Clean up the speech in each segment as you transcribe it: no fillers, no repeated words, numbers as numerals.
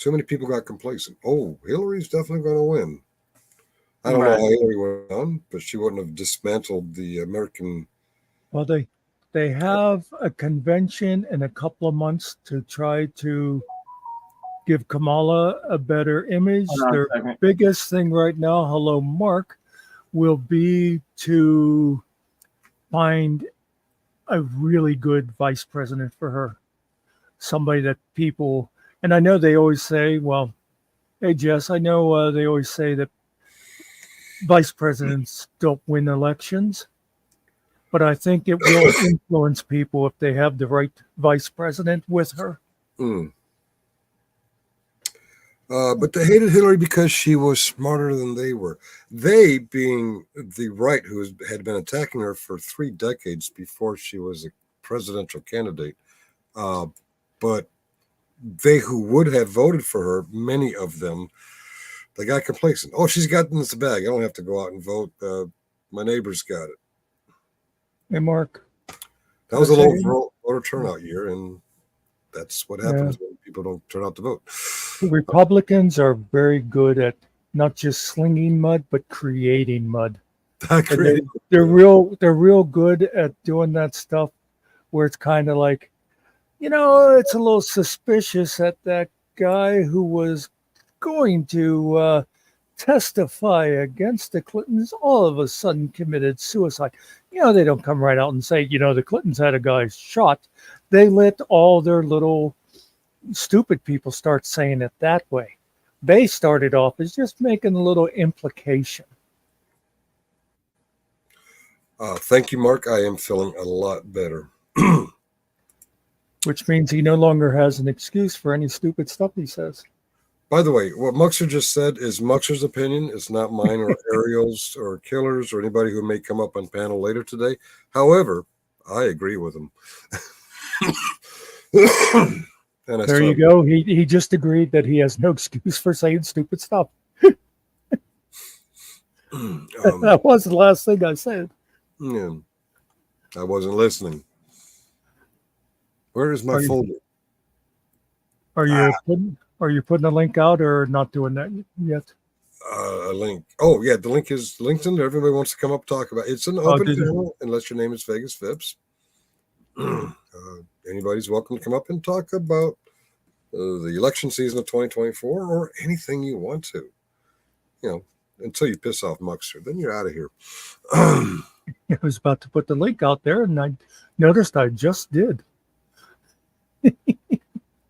Too many people got complacent. Oh, Hillary's definitely going to win. I don't know Right. how Hillary went on, but she wouldn't have dismantled the American. Well, they have a convention in a couple of months to try to give Kamala a better image. Hold on a Their second. biggest thing right now, hello, Mark, will be to find a really good vice president for her. Somebody that people, and I know they always say, well, hey, Jess, I know they always say that vice presidents don't win elections, but I think it will influence people if they have the right vice president with her. Mm. But they hated Hillary because she was smarter than they were. They being the right who had been attacking her for 3 decades before she was a presidential candidate. But they who would have voted for her, many of them, they got complacent. Oh, she's gotten this bag. I don't have to go out and vote. My neighbor's got it. Hey, Mark. That was a low voter turnout year, and that's what happens when people don't turn out to vote. The Republicans are very good at not just slinging mud, but creating mud. They're real good at doing that stuff where it's kind of like, it's a little suspicious that that guy who was going to testify against the Clintons all of a sudden committed suicide. They don't come right out and say, the Clintons had a guy shot. They let all their little stupid people start saying it that way. They started off as just making a little implication. Thank you, Mark. I am feeling a lot better. Which means he no longer has an excuse for any stupid stuff he says. By the way, what Muckster just said is Muckster's opinion. It's not mine or Ariel's or Killer's or anybody who may come up on panel later today. However, I agree with him. There you go. He just agreed that he has no excuse for saying stupid stuff. That was the last thing I said. Yeah, I wasn't listening. Where is my folder? Are you putting a link out or not doing that yet? A link. Oh yeah, the link is LinkedIn. Everybody wants to come up and talk about it. It's an open panel unless your name is Vegas Phipps. Anybody's welcome to come up and talk about the election season of 2024 or anything you want to. Until you piss off Muckster, then you're out of here. I was about to put the link out there, and I noticed I just did.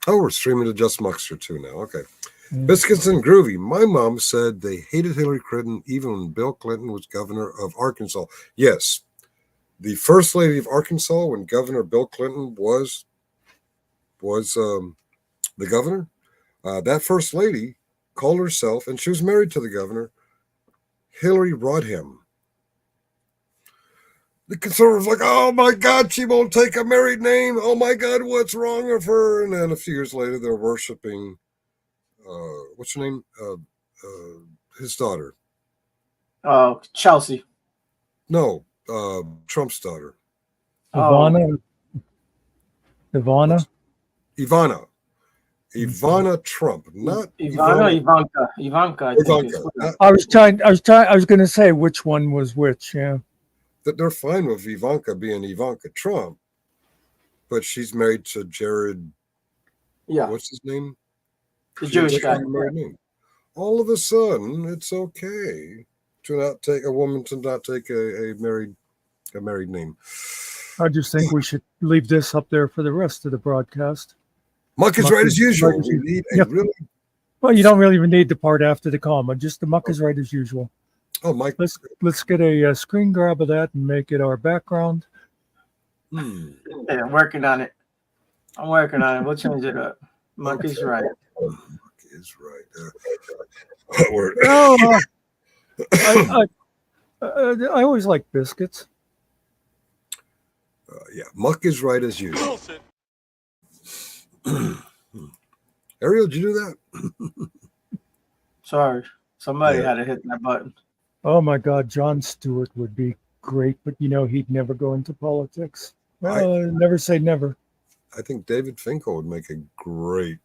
Oh, we're streaming to just Muckster too now. Okay. Biscuits and Groovy. My mom said they hated Hillary Clinton even when Bill Clinton was governor of Arkansas. Yes. The first lady of Arkansas when Governor Bill Clinton was the governor, that first lady called herself, and she was married to the governor, Hillary Rodham. The conservatives like, oh my God, she won't take a married name. Oh my God, what's wrong with her? And then a few years later, they're worshiping, what's her name? His daughter. Chelsea. No, Trump's daughter. Ivana. Ivana Trump, not Ivanka. I was going to say which one was which. Yeah. That they're fine with Ivanka being Ivanka Trump, but she's married to Jared. Yeah. What's his name? The Jewish guy. All of a sudden, it's okay to not take a woman to not take a married name. I just think we should leave this up there for the rest of the broadcast. Muck is right as usual. We need a really. Well, you don't really even need the part after the comma. Just the muck is right as usual. Oh, Mike. Let's get a screen grab of that and make it our background. Yeah, I'm working on it. We'll change it up. Muck is right. Muck is right. I always like biscuits. Yeah, Muck is right as usual. Ariel, did you do that? Sorry. Somebody had to hit that button. Oh my God, Jon Stewart would be great, but he'd never go into politics. Never say never. I think David Finkel would make a great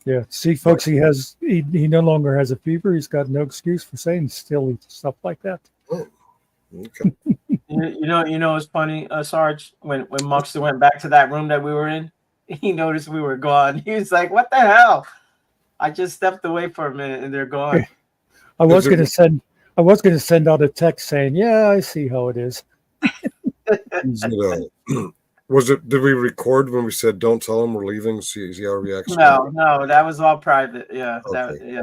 Yeah. See, folks, he no longer has a fever. He's got no excuse for saying silly stuff like that. Oh, okay. You know, it's funny, Sarge. When Muckster went back to that room that we were in, he noticed we were gone. He was like, "What the hell?" I just stepped away for a minute, and they're gone. I was going to send out a text saying, "Yeah, I see how it is." Did we record when we said don't tell him we're leaving? See how he reacts? No, that was all private. Yeah, Okay.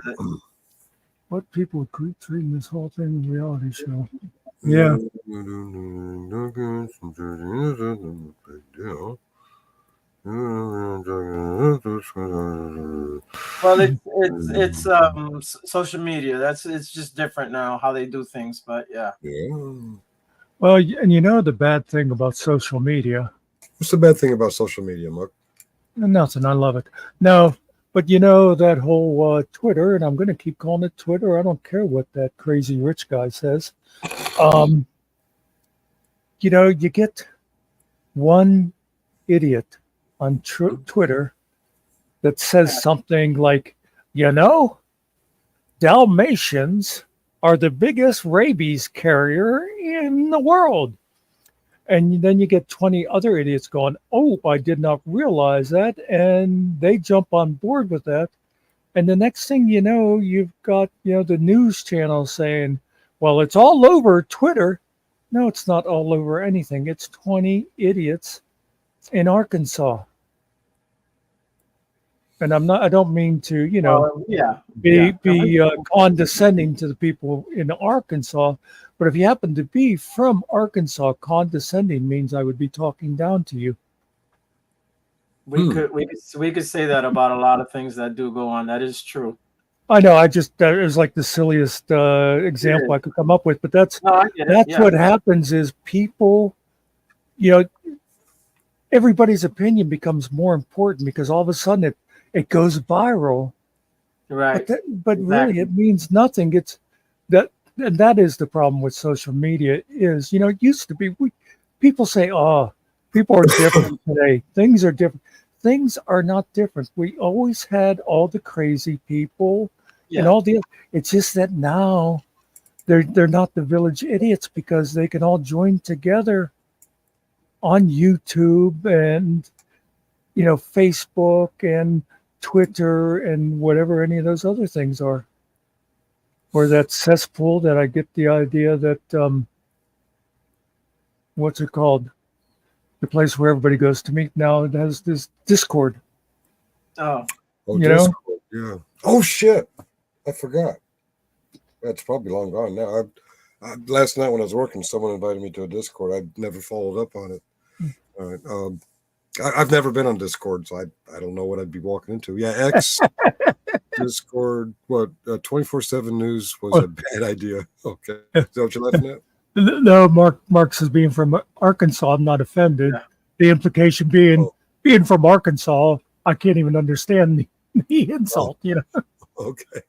What people keep treating this whole thing a reality show. Yeah. Well, it's social media. It's just different now how they do things. But yeah. Well, and you know the bad thing about social media. What's the bad thing about social media, Muck? Nothing. I love it. No, but you know that whole Twitter, and I'm going to keep calling it Twitter. I don't care what that crazy rich guy says. You know, you get one idiot on Twitter that says something like, you know, Dalmatians are the biggest rabies carrier in the world. And then you get 20 other idiots going, oh, I did not realize that. And they jump on board with that. And the next thing you know, you've got, the news channel saying, well, it's all over Twitter. No, it's not all over anything. It's 20 idiots in Arkansas. And I don't mean to, be condescending to the people in Arkansas. But if you happen to be from Arkansas, condescending means I would be talking down to you. We could say that about a lot of things that do go on. That is true. I know. That was like the silliest example I could come up with. But that's what happens is people, everybody's opinion becomes more important because all of a sudden it goes viral. Right. But really, it means nothing. It's that. And that is the problem with social media is, it used to be, people say, oh, people are different today. Things are different. Things are not different. We always had all the crazy people and all it's just that now they're not the village idiots because they can all join together on YouTube and, Facebook and Twitter and whatever any of those other things are. Or that cesspool that I get the idea that, what's it called? The place where everybody goes to meet now, it has this Discord. Oh, Discord, yeah. Oh, shit. I forgot. That's probably long gone now. Last night when I was working, someone invited me to a Discord. I never followed up on it. All right. I've never been on Discord, so I don't know what I'd be walking into. Yeah, X. Discord, 24/7 news was a bad idea. Okay. Is that what you're laughing at? No, Mark says being from Arkansas, I'm not offended. Yeah. The implication being from Arkansas, I can't even understand the insult, Okay.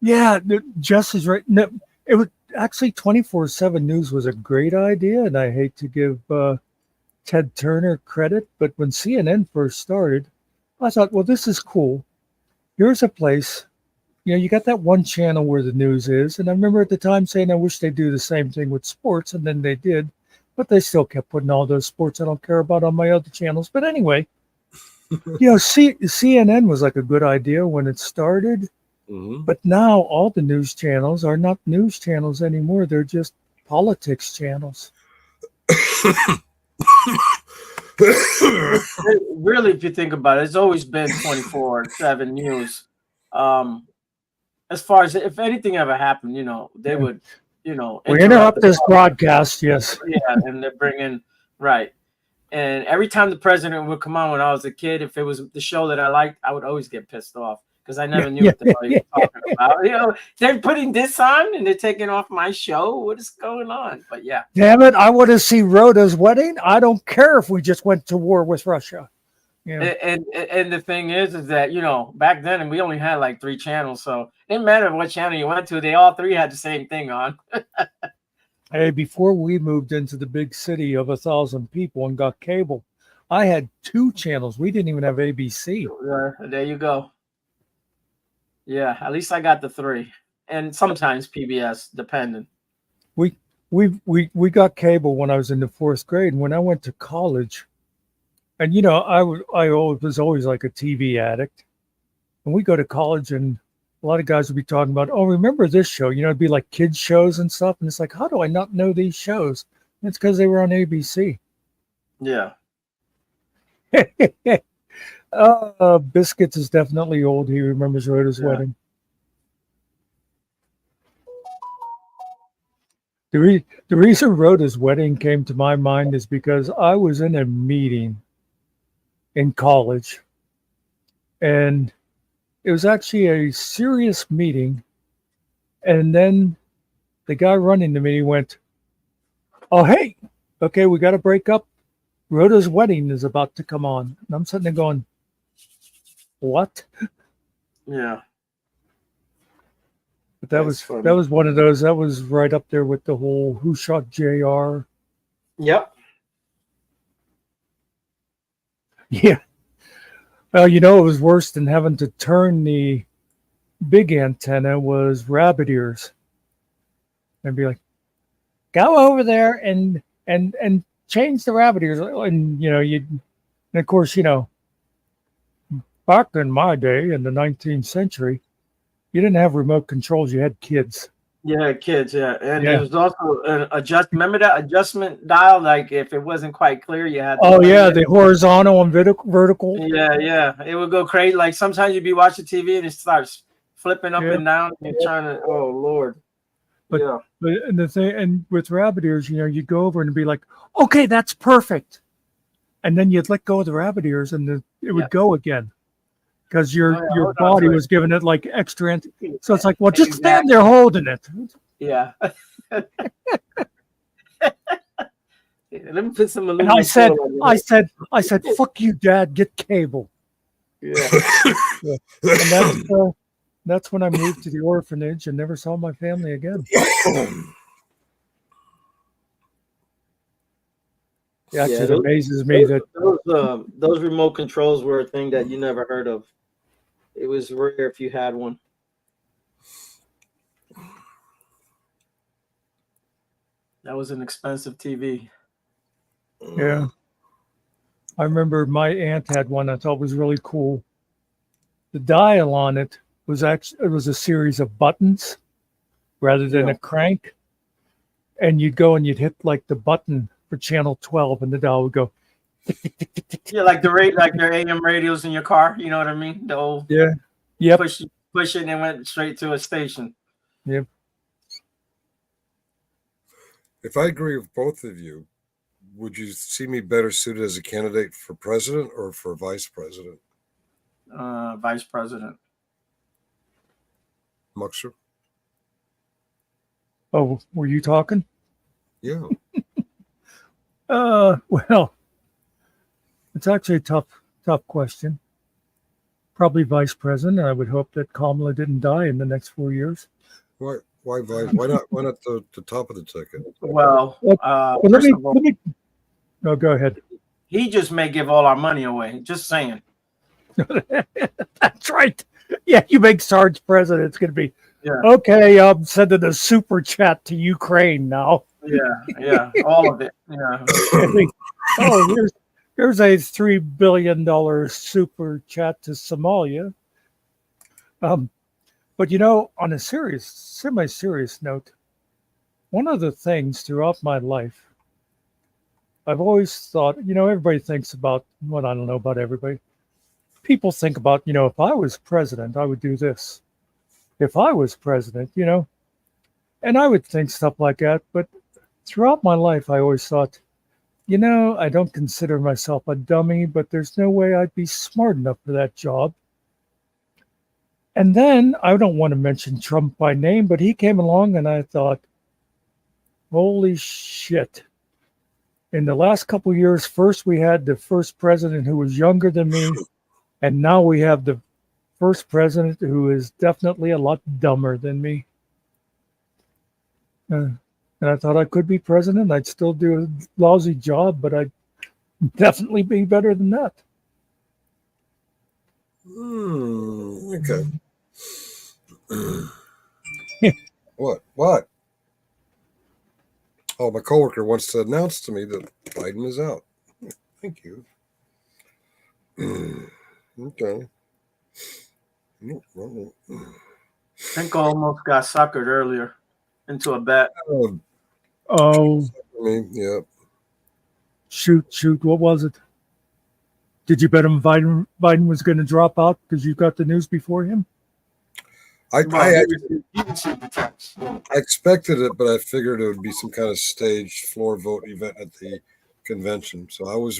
Yeah, Jess is right. No, it was actually 24/7 news was a great idea, and I hate to give Ted Turner credit, but when CNN first started, I thought, well, this is cool. Here's a place, you got that one channel where the news is. And I remember at the time saying, I wish they'd do the same thing with sports. And then they did, but they still kept putting all those sports I don't care about on my other channels. But anyway, CNN was like a good idea when it started. Mm-hmm. But now all the news channels are not news channels anymore. They're just politics channels. Really, if you think about it, it's always been 24/7 news. As far as if anything ever happened, they would, we interrupt this broadcast. Yes. Yeah, and they're bringing right. And every time the president would come on when I was a kid, if it was the show that I liked, I would always get pissed off because I never knew what the hell he was talking about. They're putting this on and they're taking off my show. What is going on? But yeah. Damn it. I want to see Rhoda's wedding. I don't care if we just went to war with Russia. And the thing is that, back then, and we only had like 3 channels. So it didn't matter what channel you went to. They all 3 had the same thing on. Hey, before we moved into the big city of 1,000 people and got cable, I had 2 channels. We didn't even have ABC. There you go. Yeah, at least I got the 3, and sometimes PBS, depending. We got cable when I was in the 4th grade. And when I went to college, and was always like a TV addict. And we go to college, and a lot of guys would be talking about, oh, remember this show? It'd be like kids shows and stuff. And it's like, how do I not know these shows? And it's because they were on ABC. Yeah. Biscuits is definitely old. He remembers Rhoda's wedding. The reason Rhoda's wedding came to my mind is because I was in a meeting in college, and it was actually a serious meeting. And then the guy running the meeting went, oh, hey, okay, we got to break up. Rhoda's wedding is about to come on. And I'm sitting there going, what? Yeah. But that was one of those. That was right up there with the whole Who Shot JR. Yep. Yeah. Well, it was worse than having to turn the big antenna was rabbit ears. And be like, go over there and change the rabbit ears. And and of course, back in my day in the 19th century, you didn't have remote controls, you had kids. Yeah, kids, yeah. And there was also an remember that adjustment dial? Like if it wasn't quite clear, you had to the horizontal and vertical. Yeah. It would go crazy. Like sometimes you'd be watching TV and it starts flipping up and down and you're trying to, oh Lord. But the thing, and with rabbit ears, you'd go over and be like, okay, that's perfect. And then you'd let go of the rabbit ears and it would go again. Because your body was giving it like extra. So it's like, well, just stand there holding it. Yeah. Let me put some aluminum. And I said, fuck you, Dad, get cable. Yeah. And that's when I moved to the orphanage and never saw my family again. It amazes me that those remote controls were a thing that you never heard of. It was rare if you had one. That was an expensive TV. Yeah. I remember my aunt had one I thought was really cool. The dial on it was a series of buttons rather than a crank. And you'd go and you'd hit like the button for channel 12 and the dial would go. Yeah, like their AM radios in your car, you know what I mean? The old push it and it went straight to a station. Yep. If I agree with both of you, would you see me better suited as a candidate for president or for vice president? Vice president. Muckster? Oh, were you talking? Yeah. Well, it's actually a tough question. Probably vice president. I would hope that Kamala didn't die in the next 4 years. Why vice? Why not the top of the ticket? Well, let me. No, go ahead. He just may give all our money away. Just saying. That's right. Yeah, you make Sarge president. It's going to be okay. I'm sending a super chat to Ukraine now. Yeah, all of it. Yeah. Here's a $3 billion super chat to Somalia. But on a semi-serious note, one of the things throughout my life, I've always thought, everybody thinks about, well, I don't know about everybody. People think about, if I was president, I would do this. If I was president, and I would think stuff like that. But throughout my life, I always thought, I don't consider myself a dummy, but there's no way I'd be smart enough for that job. And then I don't want to mention Trump by name, but he came along and I thought, holy shit. In the last couple of years, first we had the first president who was younger than me, and now we have the first president who is definitely a lot dumber than me. And I thought I could be president. I'd still do a lousy job, but I'd definitely be better than that. Okay. What? What? Oh, my coworker wants to announce to me that Biden is out. Thank you. Okay. Cinco almost got suckered earlier into a bet. Oh, I mean, yeah. shoot. What was it? Did you bet him Biden was going to drop out because you got the news before him? I He received the text. expected it, but I figured it would be some kind of staged floor vote event at the convention. So I was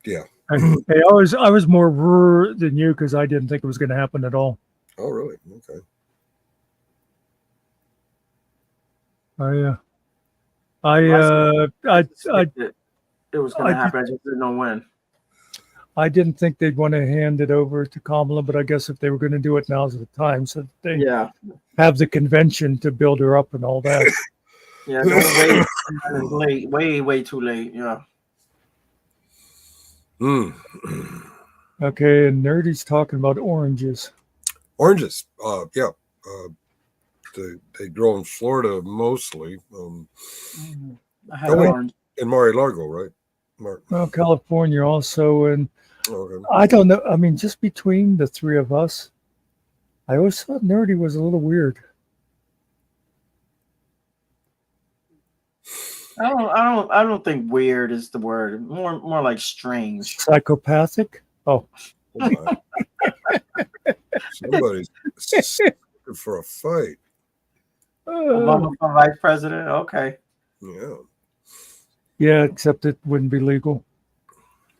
yeah. Hey, I was more than you because I didn't think it was going to happen at all. Oh, really? Okay. It was going to happen. I just didn't know when. I didn't think they'd want to hand it over to Kamala, but I guess if they were going to do it, now's the time. So they have the convention to build her up and all that. Yeah, don't wait. It's late. Way too late. Yeah. Okay, and Nerdy's talking about oranges. Oranges. Yeah. They grow in Florida mostly. I had orange. In Mar-a-Lago, right? Well, California also, and Okay. I don't know. I mean, just between the three of us, I always thought Nerdy was a little weird. I don't think weird is the word. More like strange. Psychopathic? Oh. Somebody's looking for a fight. Obama for vice president? Okay. Yeah. Yeah, except it wouldn't be legal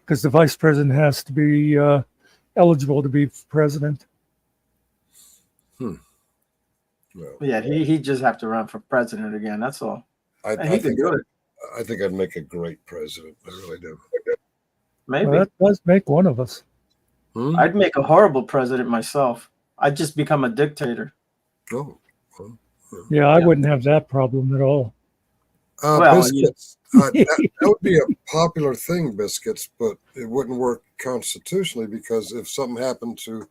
because the vice president has to be eligible to be president. Well, Yeah, he just have to run for president again. That's all. I He can do it. I think I'd make a great president. I really do. Maybe. Well, that does make one of us. I'd make a horrible president myself. I'd just become a dictator. Oh. Yeah, I wouldn't have that problem at all. Biscuits. That would be a popular thing, biscuits, but it wouldn't work constitutionally because if something happened to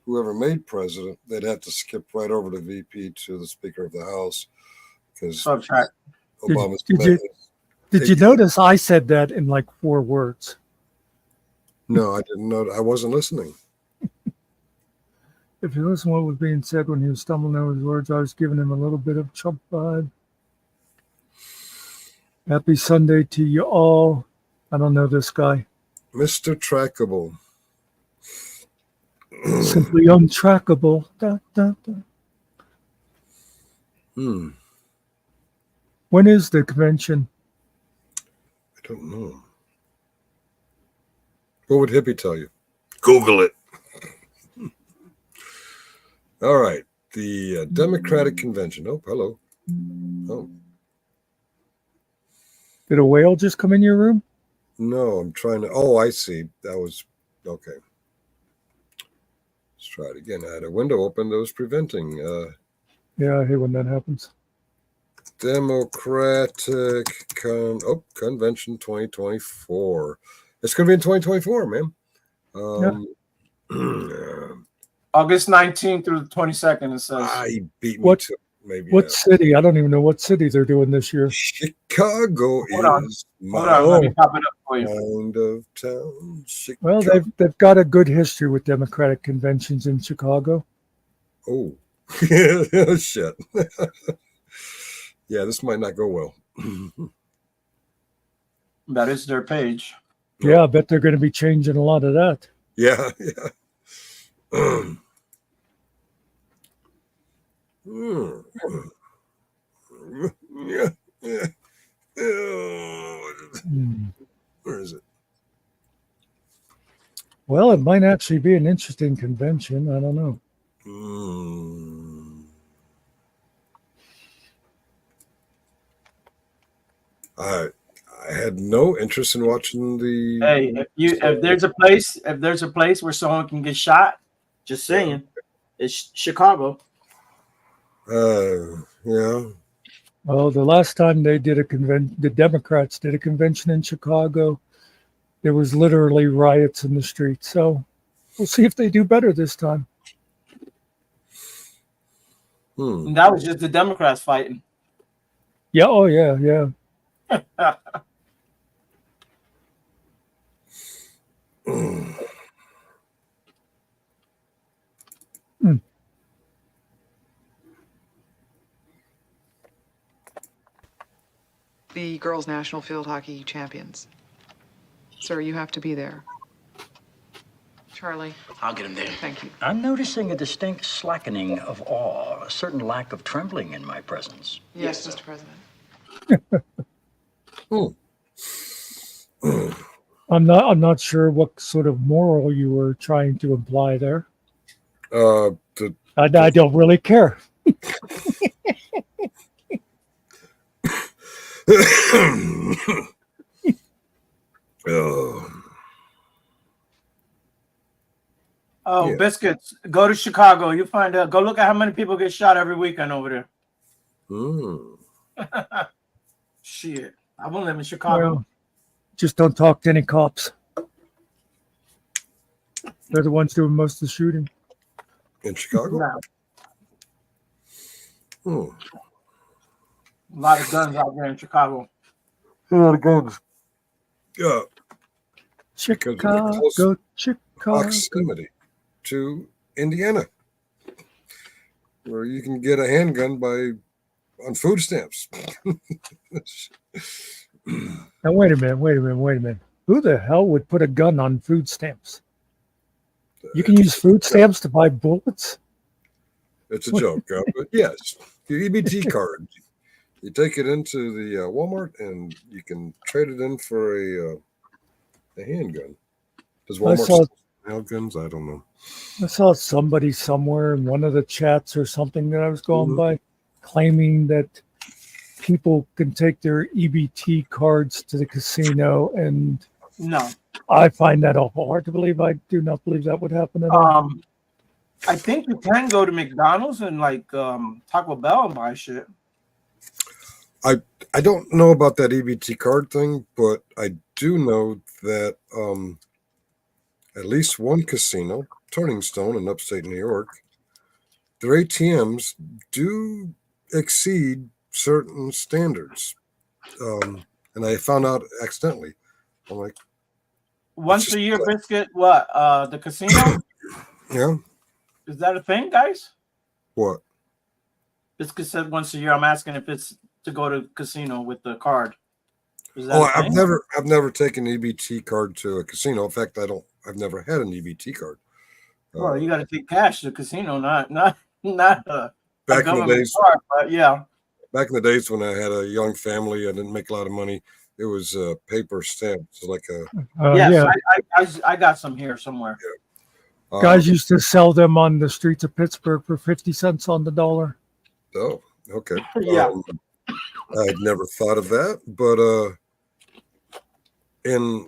whoever made president, they'd have to skip right over to VP to the Speaker of the House because Obama's. Did you notice I said that in like 4 words? No, I didn't know. I wasn't listening. If you listen to what was being said when he was stumbling over his words, I was giving him a little bit of Trump vibe. Happy Sunday to you all. I don't know this guy. Mr. Trackable. Simply untrackable. Da, da, da. When is the convention? I don't know. What would Hippie tell you? Google it. All right. The Democratic Convention. Oh, hello. Oh. Did a whale just come in your room? No, I'm trying to. Oh, I see. That was okay. Let's try it again. I had a window open that was preventing. Yeah, I hate when that happens. Democratic Convention 2024. It's going to be in 2024, man. August 19th through the 22nd, it says. I beat me to maybe. What city? I don't even know what city they're doing this year. Chicago Hold on, let me pop it up for you. Kind of town. Chicago. Well, they've got a good history with Democratic conventions in Chicago. Oh, shit. Yeah, this might not go well. That is their page. Yeah, I bet they're going to be changing a lot of that. Yeah. Where is it? Well, it might actually be an interesting convention. I don't know. I had no interest in watching the. Hey, if there's a place where someone can get shot, just saying, it's Chicago. Yeah. Well, the last time they did a convention, the Democrats did a convention in Chicago. there was literally riots in the streets. So we'll see if they do better this time. And that was just the Democrats fighting. Yeah. Oh, yeah. Yeah. The girls' national field hockey champions. Sir, you have to be there. Charlie. I'll get him there. Thank you. I'm noticing a distinct slackening of awe, a certain lack of trembling in my presence. Yes, Mr. President. I'm not sure what sort of moral you were trying to imply there. I don't really care. Yeah. Biscuits. Go to Chicago. You find out. Go look at how many people get shot every weekend over there. Shit. I won't live in Chicago. Well, just don't talk to any cops. They're the ones doing most of the shooting. In Chicago? No. A lot of guns out there in Chicago. A lot of guns. Yeah. Chicago. Proximity to Indiana, where you can get a handgun on food stamps. Now wait a minute. Who the hell would put a gun on food stamps? You can use food stamps to buy bullets? It's a joke, but yes, your EBT card. You take it into the Walmart and you can trade it in for a handgun. Does Walmart sell handguns? I don't know. I saw somebody somewhere in one of the chats or something that I was going by claiming that people can take their EBT cards to the casino, and no, I find that awful hard to believe. I do not believe that would happen at all. I think you can go to McDonald's and like Taco Bell and buy shit. I don't know about that EBT card thing, but I do know that at least one casino, Turning Stone in upstate New York, their ATMs do exceed certain standards. And I found out accidentally. I'm like, once a year, Biscuit, what? The casino? Yeah. Is that a thing, guys? What? Biscuit said once a year. I'm asking if it's to go to casino with the card. I've never taken an EBT card to a casino. In fact, I've never had an EBT card. Well, you got to take cash to the casino, not back in the days. Card, but yeah. Back in the days when I had a young family, I didn't make a lot of money. It was paper stamps, like a. I got some here somewhere. Yeah. Guys used to sell them on the streets of Pittsburgh for 50 cents on the dollar. Oh, okay. Yeah. I'd never thought of that, but in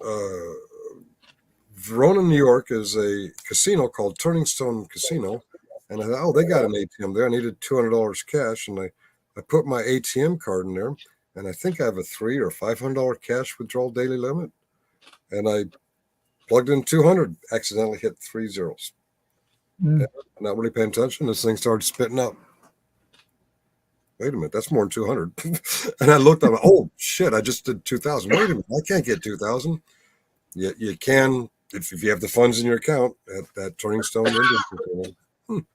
Verona, New York, is a casino called Turning Stone Casino, and I thought, they got an ATM there. I needed $200 cash, and I put my ATM card in there, and I think I have a $300 or $500 cash withdrawal daily limit, and I plugged in 200, accidentally hit 3 zeros. Not really paying attention. This thing started spitting out. Wait a minute, that's more than 200. And I looked, I'm like, oh shit, I just did 2,000. Wait a minute, I can't get 2,000. You can if you have the funds in your account at that Turning Stone Indian.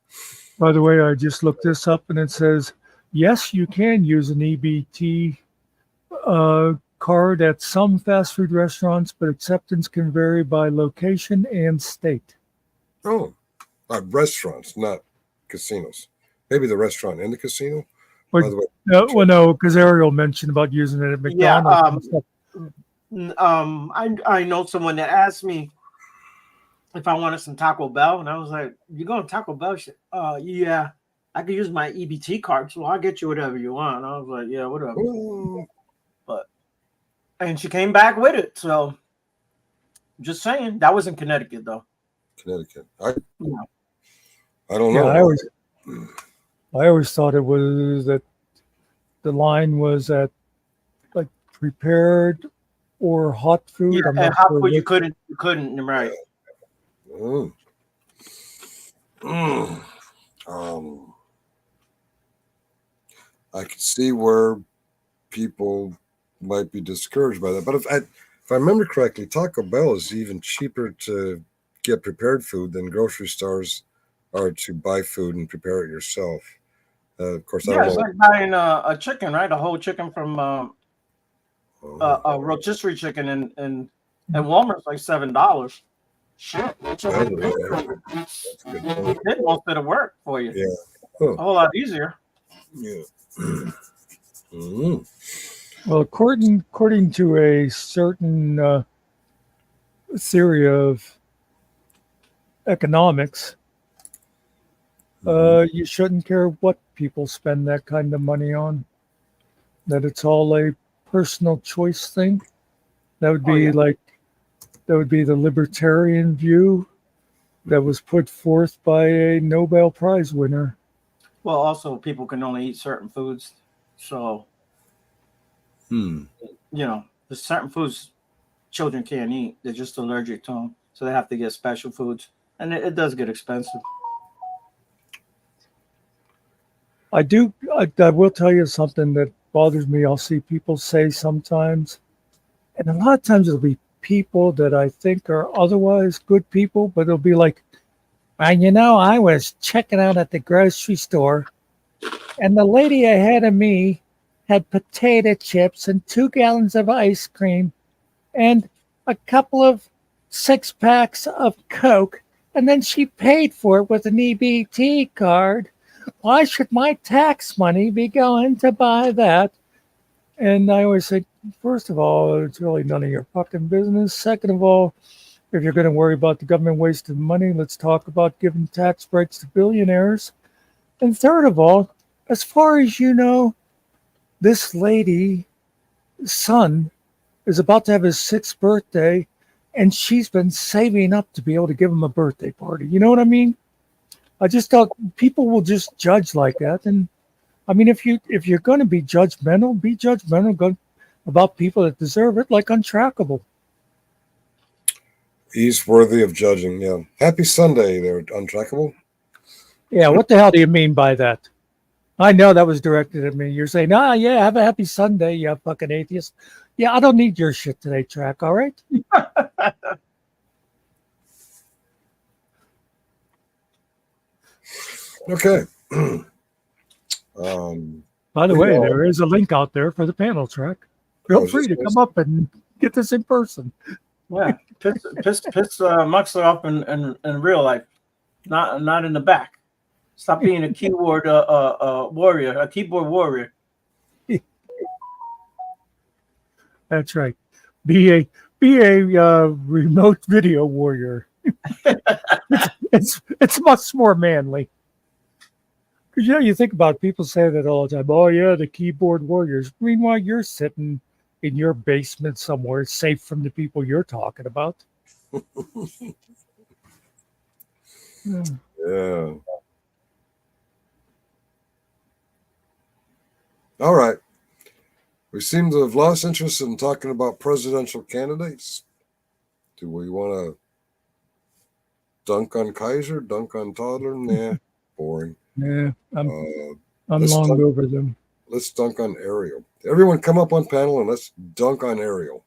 By the way, I just looked this up and it says, yes, you can use an EBT card at some fast food restaurants, but acceptance can vary by location and state. Oh, restaurants, not casinos. Maybe the restaurant and the casino. By the way, no, because Ariel mentioned about using it at McDonald's. Yeah, I know someone that asked me if I wanted some Taco Bell, and I was like, "You going to Taco Bell?" She said, yeah, I could use my EBT card, so I'll get you whatever you want. I was like, "Yeah, whatever." And she came back with it. So, just saying, that was in Connecticut, though. Connecticut. I don't know. Yeah, I always thought it was that the line was at like prepared or hot food. Yeah, I'm and not hot sure food you which. couldn't, right? Mm. Mm. Um, I can see where people might be discouraged by that. But if I remember correctly, Taco Bell is even cheaper to get prepared food than grocery stores are to buy food and prepare it yourself. Of course, I Yeah, don't it's know. like buying a chicken, right? A whole chicken from Oh, a rotisserie chicken and Walmart's like $7. Shit, that's a good you point. did most of the work for you. Yeah. Huh. A whole lot easier. Yeah. Mm. Well, according to a certain theory of economics, Mhm. you shouldn't care what people spend that kind of money on. That it's all a personal choice thing. That would Oh be yeah. like that would be the libertarian view that was put forth by a Nobel Prize winner. Well, also people can only eat certain foods, so Hmm. there's certain foods children can't eat. They're just allergic to them, so they have to get special foods, and it does get expensive. I will tell you something that bothers me. I'll see people say sometimes, and a lot of times it'll be people that I think are otherwise good people, but it'll be like, I was checking out at the grocery store, and the lady ahead of me had potato chips and 2 gallons of ice cream and a couple of 6 packs of Coke, and then she paid for it with an EBT card. Why should my tax money be going to buy that? And I always say, first of all, it's really none of your fucking business. Second of all, if you're going to worry about the government wasting money, let's talk about giving tax breaks to billionaires. And third of all, as far as you know, this lady's son is about to have his 6th birthday, and she's been saving up to be able to give him a birthday party. You know what I mean? I just thought people will just judge like that. And I mean, if you're going to be judgmental about people that deserve it, like Untrackable. He's worthy of judging. Yeah. Happy Sunday, there, Untrackable. Yeah, what the hell do you mean by that? I know that was directed at me. You're saying, yeah, have a happy Sunday, you fucking atheist. Yeah, I don't need your shit today, Track. All right. Okay. By the We way, all, there is a link out there for the panel, Track. I Feel was free just to gonna come up and get this in person. Yeah, piss Muckster off in real life, not in the back. Stop being a keyboard warrior, a keyboard warrior. That's right. Be a remote video warrior. It's much more manly. Because you think about it, people say that all the time. Oh yeah, the keyboard warriors. Meanwhile, you're sitting in your basement somewhere, safe from the people you're talking about. Yeah. Yeah. All right. We seem to have lost interest in talking about presidential candidates. Do we want to dunk on Kaiser, dunk on Toddler? Nah, boring. Yeah, Uh, I'm let's long dunk, over them. let's dunk on Ariel. Everyone, come up on panel and let's dunk on Ariel.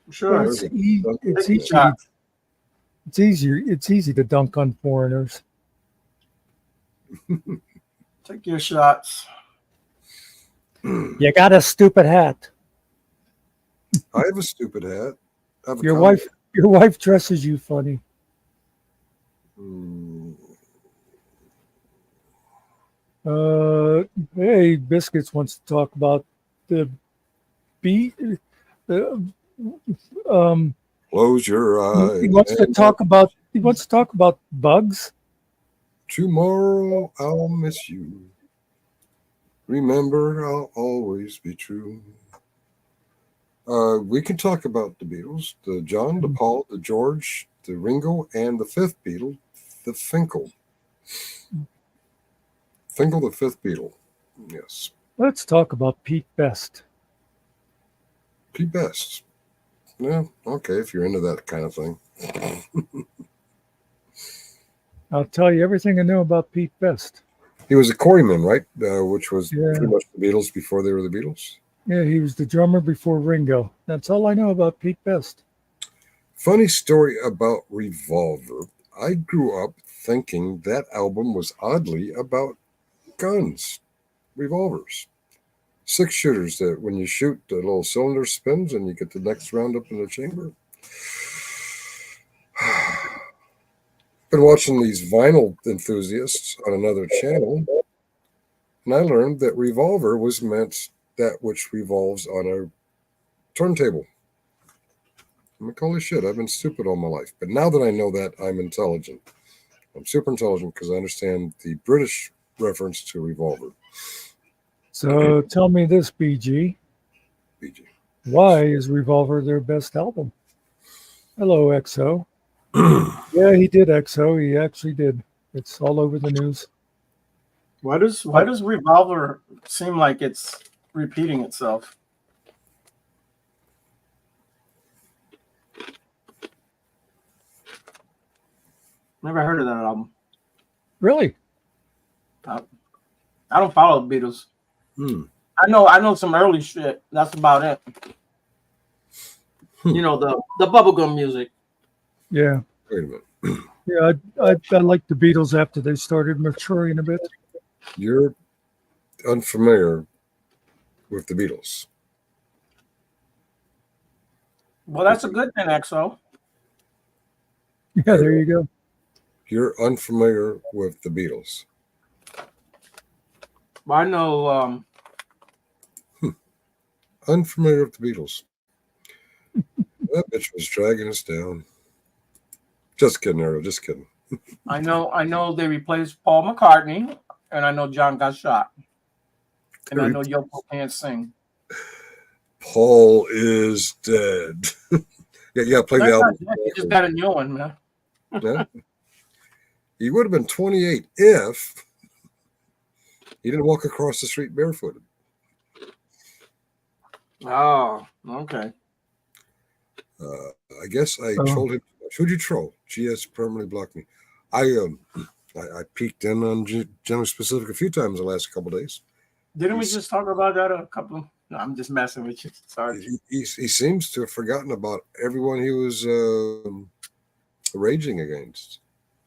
Well, Sure. There's a dunk it's right there. easy. It's easier. It's easy to dunk on foreigners. Take your shots. You got a stupid hat. I have a stupid hat. I have a Your cowboy. wife dresses you funny. Hmm. Hey, Biscuits wants to talk about the bee. The, Close your he eyes. wants to And talk about. He wants to talk about bugs. tomorrow I'll miss you. Remember, I'll always be true. We can talk about the Beatles, the John, the Paul, the George, the Ringo, and the fifth Beatle, the Finkel. Finkel, the fifth Beatle. Yes. Let's talk about Pete Best. Pete Best. Yeah, okay, if you're into that kind of thing. I'll tell you everything I know about Pete Best. He was a Quarryman, right? Which was Yeah, pretty much the Beatles before they were the Beatles. yeah, he was the drummer before Ringo. That's all I know about Pete Best. Funny story about Revolver. I grew up thinking that album was oddly about guns, revolvers, six shooters that when you shoot, the little cylinder spins and you get the next round up in the chamber. Been watching these vinyl enthusiasts on another channel, and I learned that revolver was meant that which revolves on a turntable. I'm like, holy shit, I've been stupid all my life. But now that I know that, I'm intelligent. I'm super intelligent because I understand the British reference to revolver. So tell me this, BG. BG. Why is Revolver their best album? Hello, XO. Yeah, he did XO. He actually did. It's all over the news. Why does Revolver seem like it's repeating itself? Never heard of that album. Really? I don't follow the Beatles. Hmm. I know some early shit. That's about it. You know, the bubblegum music. Yeah. Wait a minute. Yeah, I like the Beatles after they started maturing a bit. You're unfamiliar with the Beatles. Well, that's a good thing, XO. Yeah, there you go. You're unfamiliar with the Beatles. I know. Unfamiliar with the Beatles. That bitch was dragging us down. Just kidding, Ariel. Just kidding. I know they replaced Paul McCartney, and I know John got shot, and I know Yoko can't sing. Paul is dead. yeah. Play the album. He just got a new one, man. Yeah. He would have been 28 if he didn't walk across the street barefooted. Oh, okay. I guess I trolled him. Who'd you troll? GS permanently blocked me. I peeked in on General Specific a few times the last couple of days. Didn't we just talk about that a couple? No, I'm just messing with you. Sorry. He seems to have forgotten about everyone he was raging against.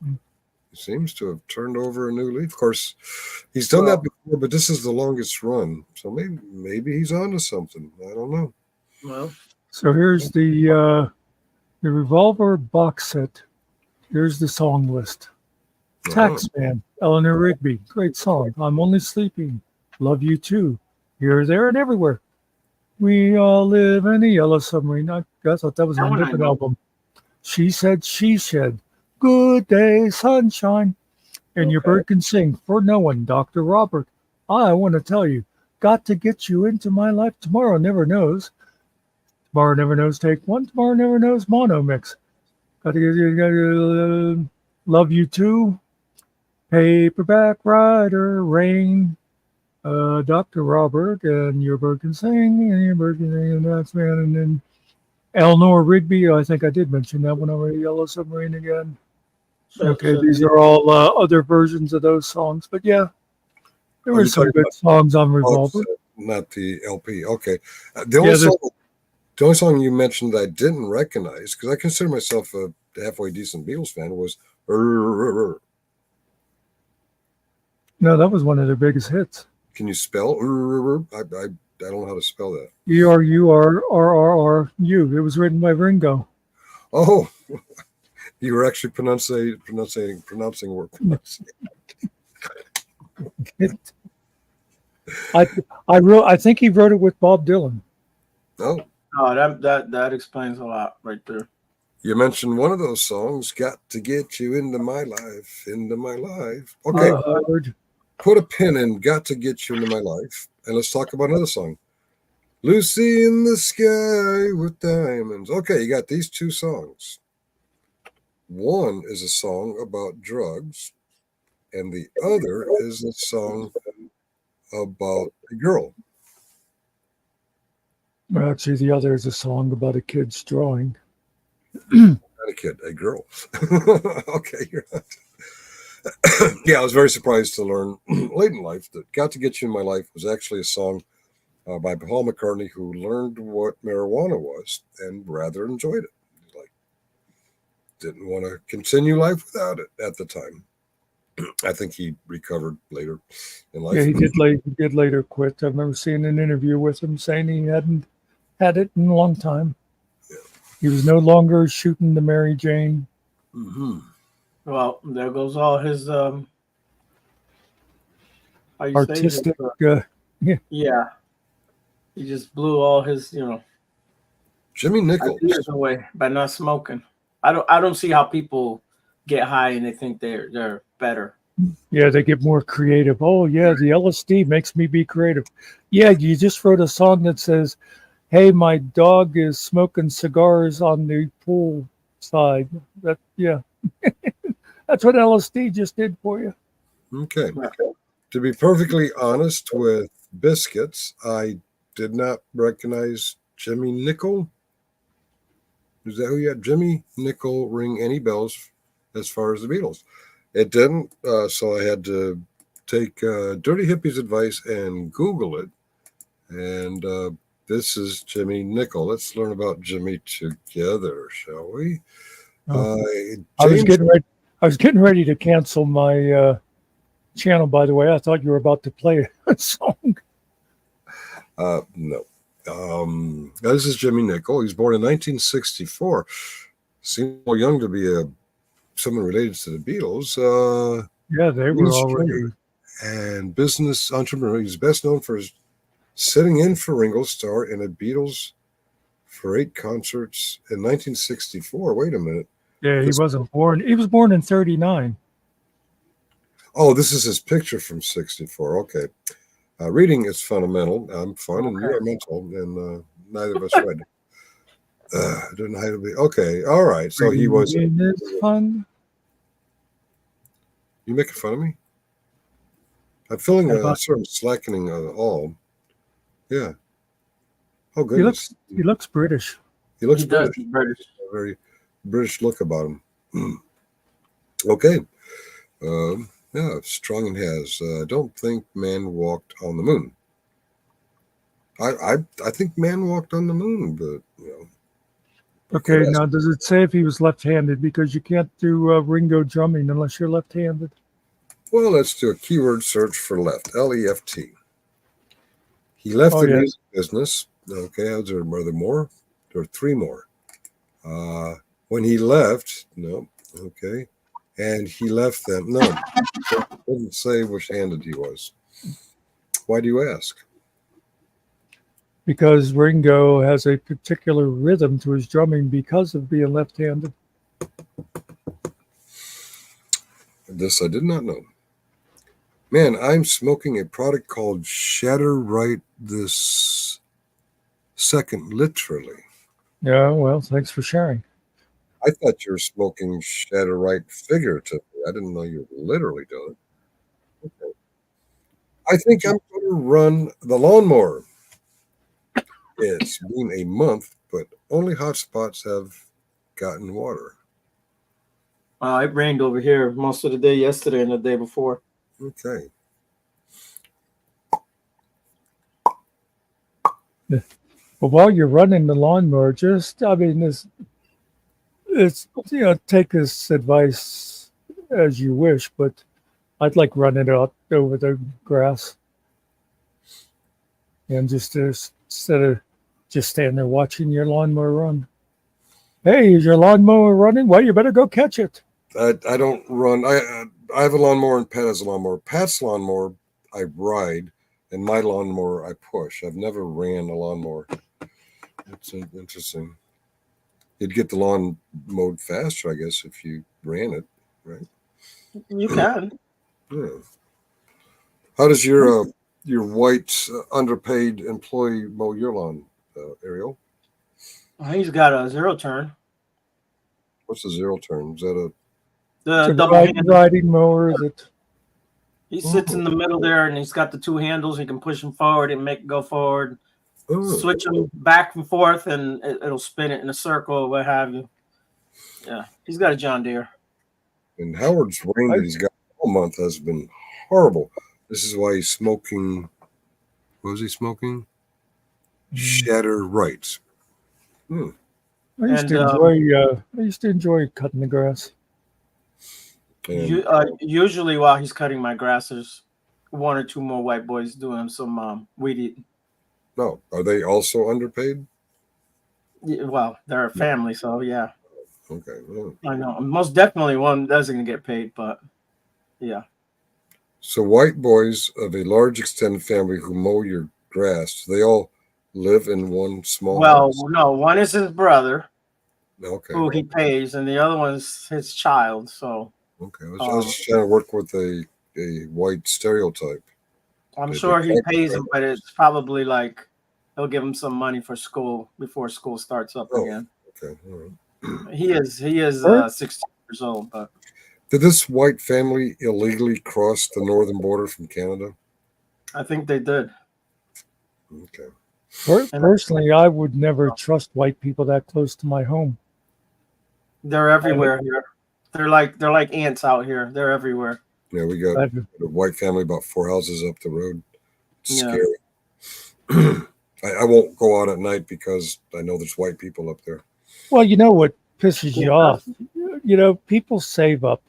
He seems to have turned over a new leaf. Of course, he's done that before, but this is the longest run. So maybe he's onto something. I don't know. Well, so here's the Revolver box set. Here's the song list. Taxman, Eleanor Rigby, great song. I'm Only Sleeping, Love You Too, Here, There, and Everywhere. We All Live in a Yellow Submarine. I thought that was a different album. She Said, She Said, Good Day, Sunshine. And Your Bird Can Sing, For No One, Dr. Robert. I want to tell you, got to get you into my life. Tomorrow Never Knows. Tomorrow Never Knows, take one. Tomorrow Never Knows, mono mix. Got to get you, Love You Too. Paperback Rider, Rain, Dr. Robert, and Your Bird Can Sing, and Your Bird Can Sing, and that's man, and then Eleanor Rigby. I think I did mention that one already. Yellow Submarine again. Okay, these are all other versions of those songs, but yeah, there were some good songs on Revolver. Not the LP. Okay, the only song you mentioned that I didn't recognize, because I consider myself a halfway decent Beatles fan, was No, that was one of their biggest hits. Can you spell? I don't know how to spell that. ERURRRU. It was written by Ringo. Oh, you were actually pronouncing words. I think he wrote it with Bob Dylan. Oh, that explains a lot right there. You mentioned one of those songs, Got to Get You Into My Life, Into My Life. Okay, put a pin in Got to Get You Into My Life, and let's talk about another song. Lucy in the Sky with Diamonds. Okay, you got these two songs. One is a song about drugs, and the other is a song about a girl. Well, actually, the other is a song about a kid's drawing. Not a kid, a girl. Okay, you're not. Yeah, I was very surprised to learn late in life that "Got to Get You in My Life" was actually a song by Paul McCartney, who learned what marijuana was and rather enjoyed it. Like, didn't want to continue life without it at the time. I think he recovered later in life. Yeah, he did later quit. I remember seeing an interview with him saying he hadn't had it in a long time. Yeah. He was no longer shooting the Mary Jane. Mm-hmm. Well, there goes all his how you Artistic. say his, yeah. He just blew all his Jimmy Nichols. ideas away by not smoking. I don't see how people get high and they think they're better. Yeah, they get more creative. Oh, yeah, the LSD makes me be creative. Yeah, you just wrote a song that says, "Hey, my dog is smoking cigars on the pool side." Yeah, that's what LSD just did for you. Okay. To be perfectly honest with biscuits, I did not recognize Jimmy Nicol. Is that who you had? Jimmy Nicol ring any bells as far as the Beatles? It didn't, so I had to take Dirty Hippie's advice and Google it. And this is Jimmy Nicol. Let's learn about Jimmy together, shall we? I was getting ready to cancel my channel. By the way, I thought you were about to play a song. No. This is Jimmy Nicol. He was born in 1964. Seems more young to be someone related to the Beatles. Yeah, they were already. And business entrepreneur. He's best known for his sitting in for Ringo Starr in a Beatles for 8 concerts in 1964. Wait a minute. Yeah, he wasn't born. He was born in 1939. Oh, this is his picture from 64. Okay. Reading is fundamental. I'm fun and you're mental, and neither of us read. Didn't hide to be. Okay. All right. So he was. It's fun. You making fun of me? I'm feeling a certain slackening of all. Yeah. Oh, goodness. He looks British. He looks He British. does. He's British. A very British look about him. Okay. Yeah, strong and has. Don't think man walked on the moon. I think man walked on the moon, but Okay, now does it say if he was left-handed? Because you can't do Ringo drumming unless you're left-handed. Well, let's do a keyword search for left. L-E-F-T. He left the music business. Okay, are there more? There are 3 more. When he left, no. Okay, and he left them. No, it doesn't say which-handed he was. Why do you ask? Because Ringo has a particular rhythm to his drumming because of being left-handed. This I did not know. Man, I'm smoking a product called Shatter right this second, literally. Yeah, well, thanks for sharing. I thought you were smoking Shatter right figuratively. I didn't know you were literally doing it. Okay. I think I'm going to run the lawnmower. It's been a month, but only hot spots have gotten water. It rained over here most of the day yesterday and the day before. Okay. But while you're running the lawnmower, take this advice as you wish, but I'd like running it out over the grass. And just instead of just standing there watching your lawnmower run. Hey, is your lawnmower running? Well, you better go catch it. I don't run. I have a lawnmower and Pat has a lawnmower. Pat's lawnmower I ride, and my lawnmower I push. I've never ran a lawnmower. It's interesting. You'd get the lawn mowed faster, I guess, if you ran it, right? You can. Yeah. How does your white underpaid employee mow your lawn, Ariel? He's got a 0 turn. What's a 0 turn? Is that The double riding mower, is it? He sits in the middle there, and he's got the 2 handles. He can push them forward and make it go forward. switch them back and forth, and it'll spin it in a circle or what have you. Yeah, he's got a John Deere. And Howard's rain that he's got all month has been horrible. This is why he's smoking. What was he smoking? Shatter Rights. I used to enjoy cutting the grass. Usually, while he's cutting my grass, there's one or two more white boys doing some weed eating. No, are they also underpaid? Yeah, well, they're a family, so yeah. Okay. Well. I know. Most definitely one doesn't get paid, but yeah. So white boys of a large extended family who mow your grass, they all live in one small house? No, one is his brother, who he pays, and the other one's his child. So okay, I was just trying to work with a white stereotype. I'm sure he pays him, but it's probably like he'll give him some money for school before school starts up again. Okay, all right. He is 16 years old, but did this white family illegally cross the northern border from Canada? I think they did. Okay. Personally, I would never trust white people that close to my home. They're everywhere here. They're like ants out here. They're everywhere. Yeah, we got a white family about 4 houses up the road. It's scary. I won't go out at night because I know there's white people up there. Well, you know what pisses you off? You know, people save up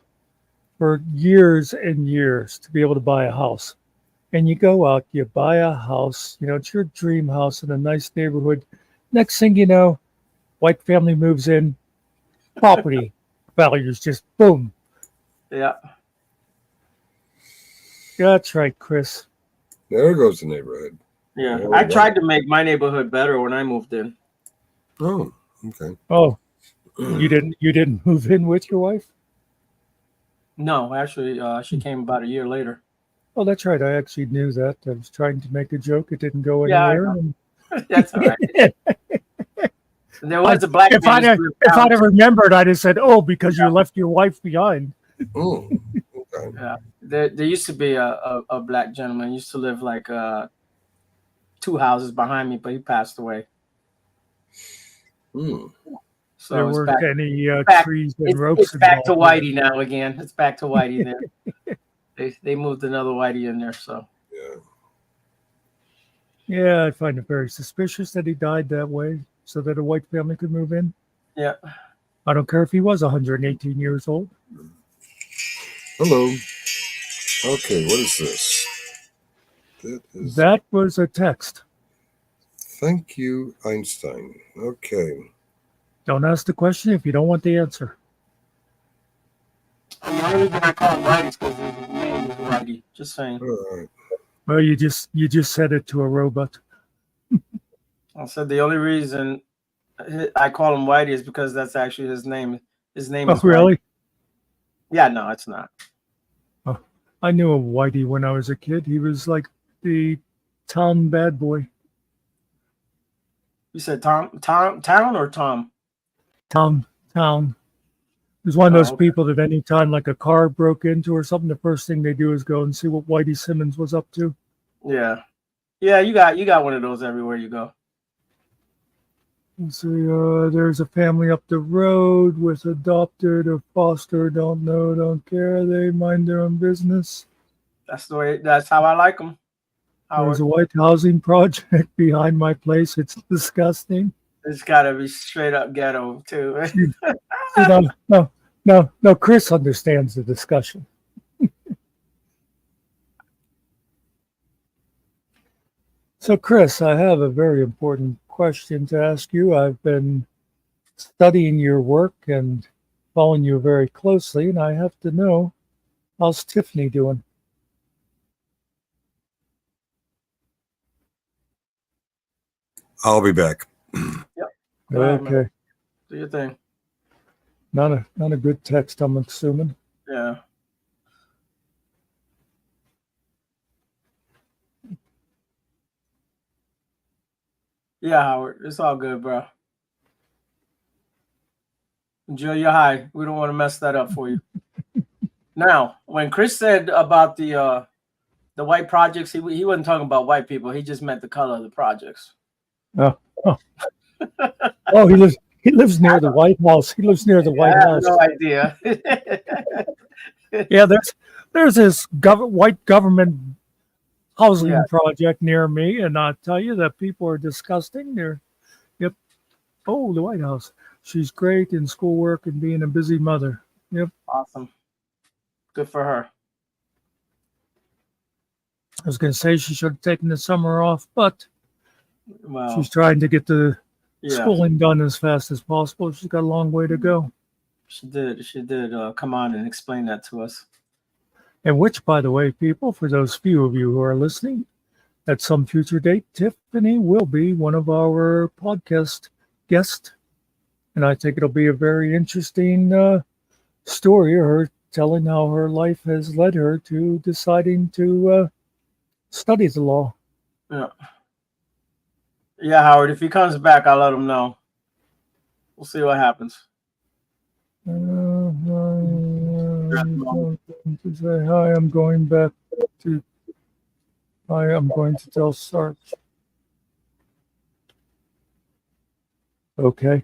for years and years to be able to buy a house. And you go out, you buy a house, you know, it's your dream house in a nice neighborhood. Next thing you know, white family moves in, property values just boom. Yeah. That's right, Chris. There goes the neighborhood. Yeah. I tried to make my neighborhood better when I moved in. Oh, okay. Oh, you didn't move in with your wife? No, actually, she came about a year later. Oh, that's right. I actually knew that. I was trying to make a joke. It didn't go anywhere. Yeah, that's all right. There was a black man. If I'd have remembered, I'd have said, "Oh, because you left your wife behind." Oh, okay. Yeah, there used to be a black gentleman. He used to live like 2 houses behind me, but he passed away. So there weren't any trees and ropes. It's back to Whitey now again. It's back to Whitey there. They moved another Whitey in there. So yeah, I find it very suspicious that he died that way, so that a white family could move in. Yeah, I don't care if he was 118 years old. Hello. Okay, what is this? That was a text. Thank you, Einstein. Okay. Don't ask the question if you don't want the answer. The only reason I call him Whitey is because his name is Whitey. Just saying. All right. Well, you just said it to a robot. I said the only reason I call him Whitey is because that's actually his name. His name is really? Whitey. Yeah, no, it's not. Oh, I knew a Whitey when I was a kid. He was like the town bad boy. You said Town or Tom? Town. He was one of those people that any time like a car broke into or something, the first thing they do is go and see what Whitey Simmons was up to. Yeah. Yeah, you got one of those everywhere you go. Let's see, there's a family up the road with adopted or foster, don't know, don't care. They mind their own business. That's how I like them. There's a white housing project behind my place. It's disgusting. It's got to be straight up ghetto too. No. Chris understands the discussion. So, Chris, I have a very important question to ask you. I've been studying your work and following you very closely, and I have to know, how's Tiffany doing? I'll be back. Yep. Okay. Do your thing. Not a good text, I'm assuming. Yeah. Yeah, Howard. It's all good, bro. Enjoy your high. We don't want to mess that up for you. Now, when Chris said about the white projects, he wasn't talking about white people. He just meant the color of the projects. Oh, oh, oh, he lives near the White House. He lives near the White I have House. no idea. Yeah, there's this white government Yeah, housing project near me, and I tell you that people are disgusting. Yep. Oh, the White House. She's great in schoolwork and being a busy mother. Yep. awesome. Good for her. I was going to say she should have taken the summer off, but Well, she's trying to get the yeah, schooling done as fast as possible. She's got a long way to go. she did. She did come on and explain that to us. And which, by the way, people, for those few of you who are listening, at some future date, Tiffany will be one of our podcast guests. And I think it'll be a very interesting story, her telling how her life has led her to deciding to study the law. Yeah. Yeah, Howard, if he comes back, I'll let him know. We'll see what happens. I'm going to say hi. I'm going back to. I am going to tell Sarge. Okay.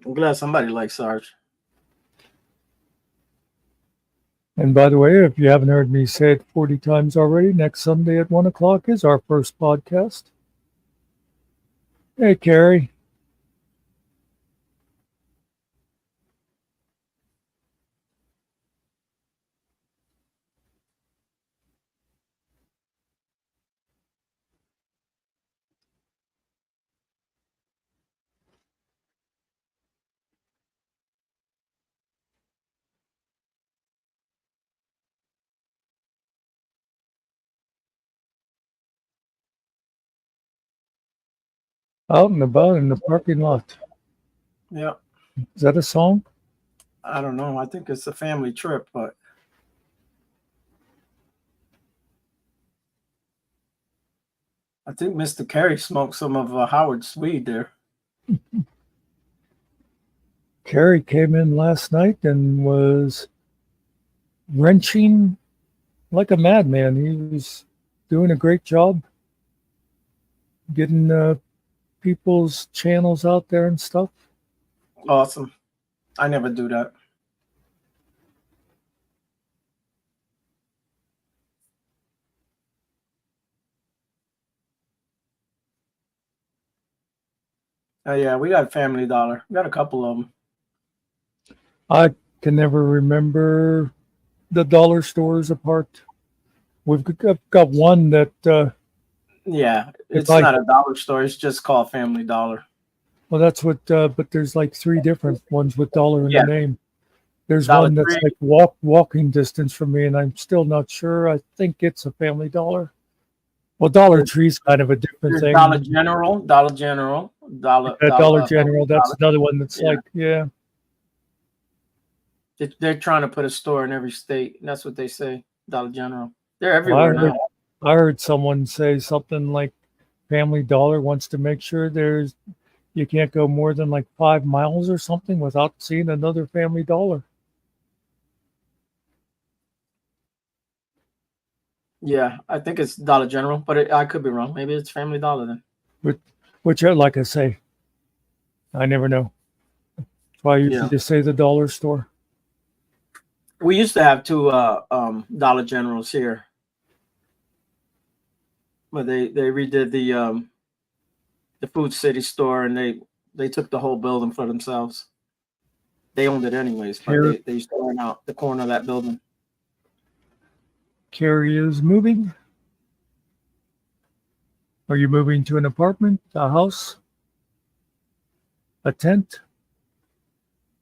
I'm glad somebody likes Sarge. And by the way, if you haven't heard me say it 40 times already, next Sunday at 1 o'clock is our first podcast. Hey, Carrie. Out and about in the parking lot. Yeah. Is that a song? I don't know. I think it's a family trip, but I think Mr. Carey smoked some of Howard's weed there. Carrie came in last night and was wrenching like a madman. He was doing a great job getting people's channels out there and stuff. Awesome. I never do that. Yeah, we got Family Dollar. We got a couple of them. I can never remember the dollar stores apart. We've got one that, Yeah, it's I- not a dollar store. It's just called Family Dollar. well, that's what, but there's like three different ones with dollar in Yeah. the name. There's Dollar one that's Tree. like walking distance from me, and I'm still not sure. I think it's a Family Dollar. Well, Dollar Tree's kind of a different There's thing. Dollar General, Dollar General, Dollar Dollar General, that's Dollar. another one that's Yeah. like, yeah. They're trying to put a store in every state. That's what they say. Dollar General. They're Well, everywhere now. I heard someone say something like Family Dollar wants to make sure you can't go more than like 5 miles or something without seeing another Family Dollar. Yeah, I think it's Dollar General, but I could be wrong. Maybe it's Family Dollar then. Which, like I say, I never know. That's why I usually just say the dollar store. We used to have two Dollar Generals here, but they redid the Food City store, and they took the whole building for themselves. They owned it anyways, but they used to rent out the corner of that building. Carrie is moving. Are you moving to an apartment, a house, a tent,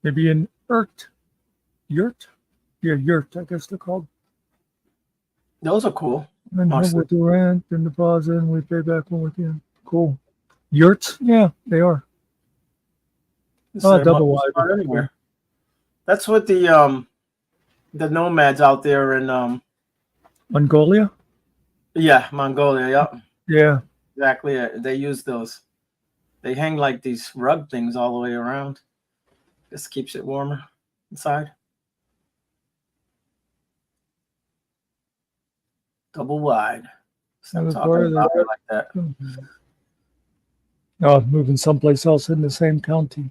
maybe an yurt? Yeah, yurt, I guess they're called. Those are cool. And with the rent and deposit, and we pay back when we can. Cool. Yurts? Yeah, they are. Double wide. Anywhere. That's what the nomads out there in Mongolia? Yeah, Mongolia. Yep. Yeah. Exactly. They use those. They hang like these rug things all the way around. Just keeps it warmer inside. Double wide. Stop was talking part of about the. her like that. Oh, moving someplace else in the same county.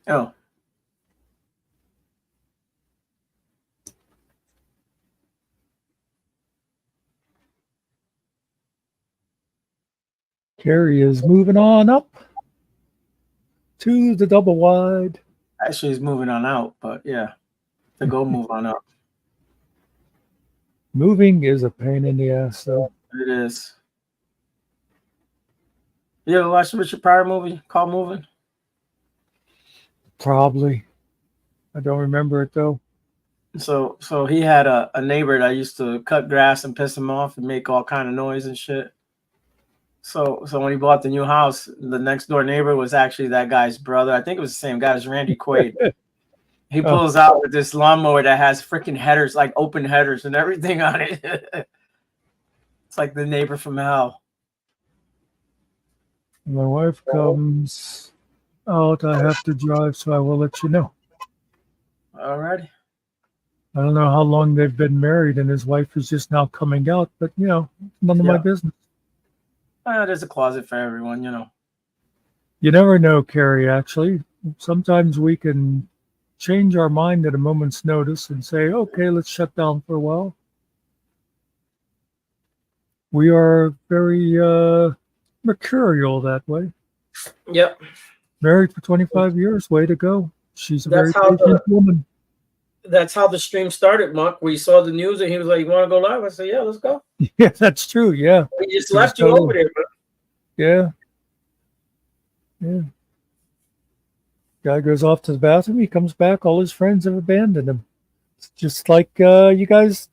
Oh, Carrie is moving on up to the double wide. actually, he's moving on out, but yeah, to go move on up. Moving is a pain in the ass, though. It is. You ever watch the Richard Pryor movie called Moving? Probably. I don't remember it, though. So he had a neighbor that used to cut grass and piss him off and make all kind of noise and shit. So when he bought the new house, the next door neighbor was actually that guy's brother. I think it was the same guy as Randy Quaid. He pulls out with this lawnmower that has freaking headers, like open headers and everything on it. It's like the neighbor from hell. My wife comes out. I have to drive, so I will let you know. Alrighty. I don't know how long they've been married, and his wife is just now coming out, but, none of my business. There's a closet for everyone, You never know, Carrie, actually. Sometimes we can change our mind at a moment's notice and say, okay, let's shut down for a while. We are very mercurial that way. Yep. Married for 25 years. Way to go. She's a That's very how patient woman. That's how the stream started, Mark. We saw the news and he was like, "You want to go live?" I said, "Yeah, let's go." Yeah, that's true. Yeah. We just It was left you totally- over there, bro. Yeah. Yeah. Guy goes off to the bathroom. He comes back. All his friends have abandoned him. It's just like you guys,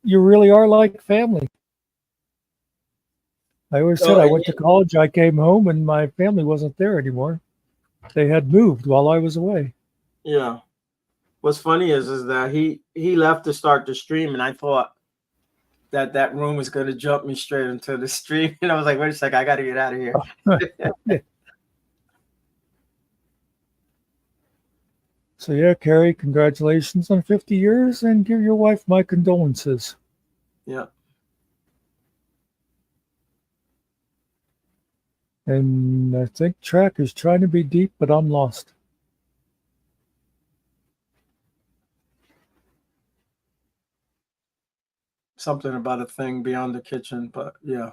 you really are like family. I always said I went to college. I came home and my family wasn't there anymore. They had moved while I was away. Yeah. What's funny is that he left to start the stream, and I thought that room was going to jump me straight into the stream, and I was like, "Wait a second, I got to get out of here." So yeah, Carrie, congratulations on 50 years, and give your wife my condolences. Yeah. And I think track is trying to be deep, but I'm lost. Something about a thing beyond the kitchen, but yeah.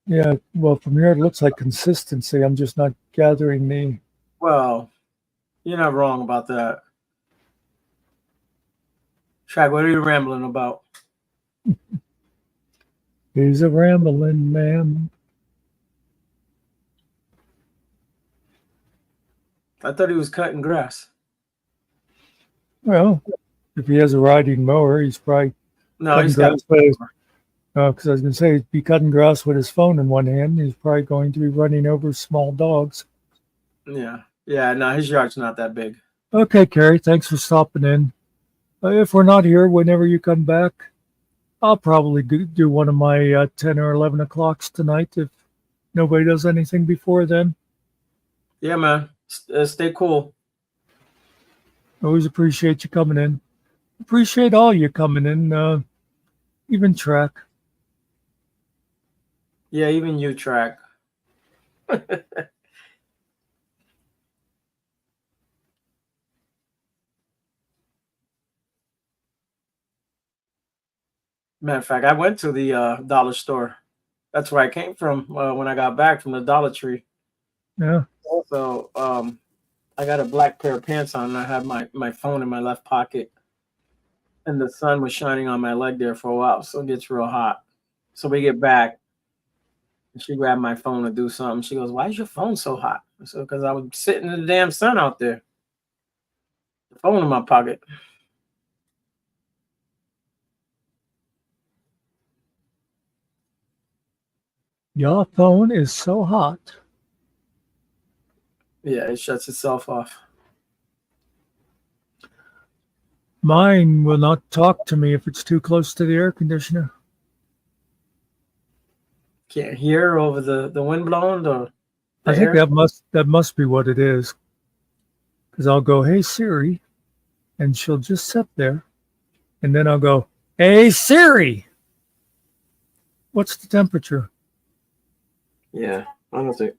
Yeah, well, from here it looks like consistency. I'm just not gathering the. Well, you're not wrong about that. Shaq, what are you rambling about? He's a rambling man. I thought he was cutting grass. Well, if he has a riding mower, he's probably No, he's cutting got. grass. Because I was going to say, he'd be cutting grass with his phone in one hand. He's probably going to be running over small dogs. Yeah. No, his yard's not that big. Okay, Carrie, thanks for stopping in. If we're not here, whenever you come back, I'll probably do one of my 10 or 11 o'clocks tonight if nobody does anything before then. Yeah, man. Stay cool. Always appreciate you coming in. Appreciate all you coming in, even track. Yeah, even you, Track. Matter of fact, I went to the dollar store. That's where I came from when I got back from the Dollar Tree. Yeah. So I got a black pair of pants on, and I had my phone in my left pocket. And the sun was shining on my leg there for a while, so it gets real hot. So we get back, and she grabbed my phone to do something. She goes, "Why is your phone so hot?" I said, "Because I was sitting in the damn sun out there. The phone in my pocket." Your phone is so hot. Yeah, it shuts itself off. Mine will not talk to me if it's too close to the air conditioner. Can't hear over the wind blowing or I think that must be what it is. Because I'll go, "Hey Siri," and she'll just sit there, and then I'll go, Hey Siri, what's the temperature? Yeah, I don't think.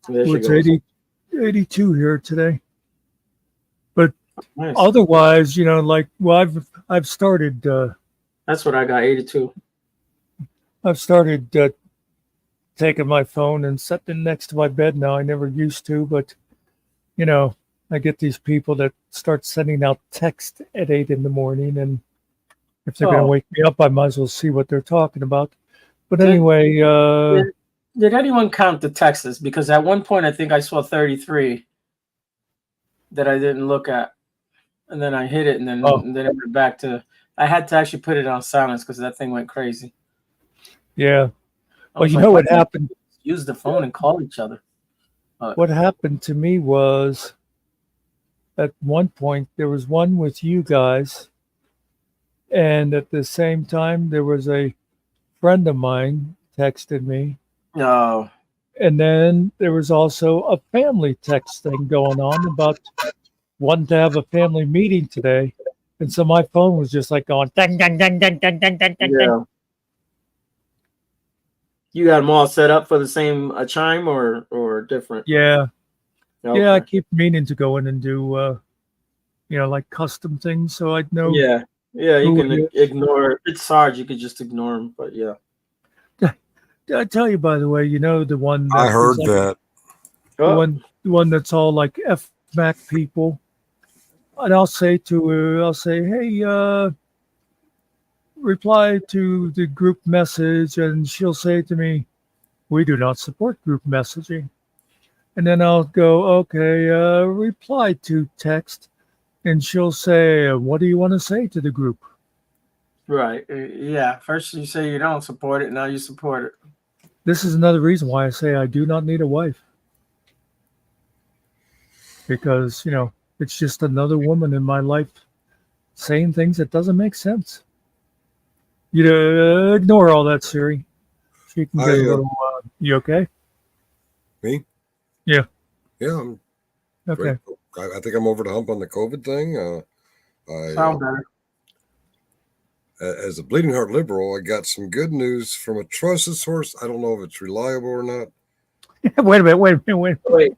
There Well, she it's goes. 82 here today. But Nice. otherwise, I've started That's what I got. 82. taking my phone and setting it next to my bed now. I never used to, but I get these people that start sending out text at 8 in the morning, and if they're going to Oh, wake me up, I might as well see what they're talking about. But Did- anyway, did anyone count the Texas? Because at one point I think I saw 33 that I didn't look at, and then I hit it, and then it went back to. I had to actually put it on silence because that thing went crazy. yeah. I Well, was you like, know why what can't happened? we use the phone and call each other. What happened to me was at one point there was one with you guys, and at the same time there was a friend of mine texted me, No. and then there was also a family text thing going on about wanting to have a family meeting today, and so my phone was just like going dang dang dang dang dang dang dang dang. Yeah. You got them all set up for the same chime or different? Yeah, Okay. yeah. I keep meaning to go in and do like custom things, so I'd know. Yeah. Yeah, you who can it is. ignore. If it's hard, you could just ignore them. But yeah. Did I tell you, by the way, the one I that heard is like that. the one that's all like F Mac people, and I'll say to her, hey, reply to the group message, and she'll say to me, we do not support group messaging. And then I'll go, okay, reply to text, and she'll say, what do you want to say to the group? Right. Yeah. First you say you don't support it. Now you support it. This is another reason why I say I do not need a wife. Because, it's just another woman in my life saying things that doesn't make sense. Ignore all that, Siri. She can get a little. You okay? Me? Yeah. Yeah, I'm Okay. great. I think I'm over the hump on the COVID thing. Sound better. As a bleeding heart liberal, I got some good news from a trusted source. I don't know if it's reliable or not. Wait a minute. Wait,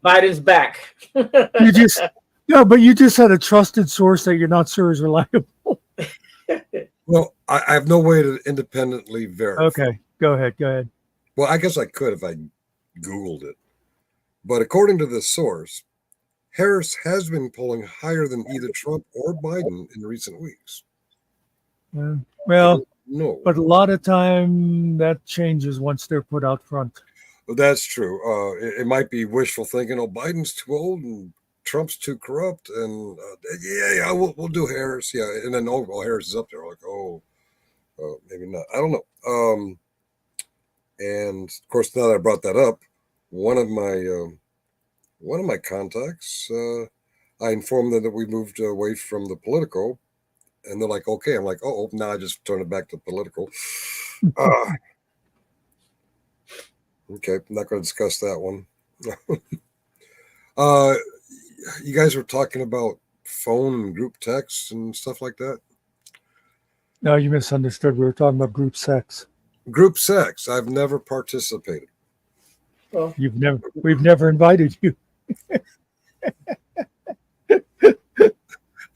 Biden's back. You just but you just had a trusted source that you're not sure is reliable. Well, I have no way to independently verify. Okay, go ahead. Well, I guess I could if I Googled it. But according to this source, Harris has been polling higher than either Trump or Biden in recent weeks. Well, no, but a lot of time that changes once they're put out front. Well, that's true. It might be wishful thinking. Oh, Biden's too old and Trump's too corrupt, and we'll do Harris. Yeah, and then Harris is up there. Like, maybe not. I don't know. And of course, now that I brought that up, one of my contacts, I informed them that we moved away from the political, and they're like, okay. I'm like, now I just turn it back to political. Okay, I'm not going to discuss that one. You guys were talking about phone and group texts and stuff like that. No, you misunderstood. We were talking about group sex. Group sex. I've never participated. Well, we've never invited you.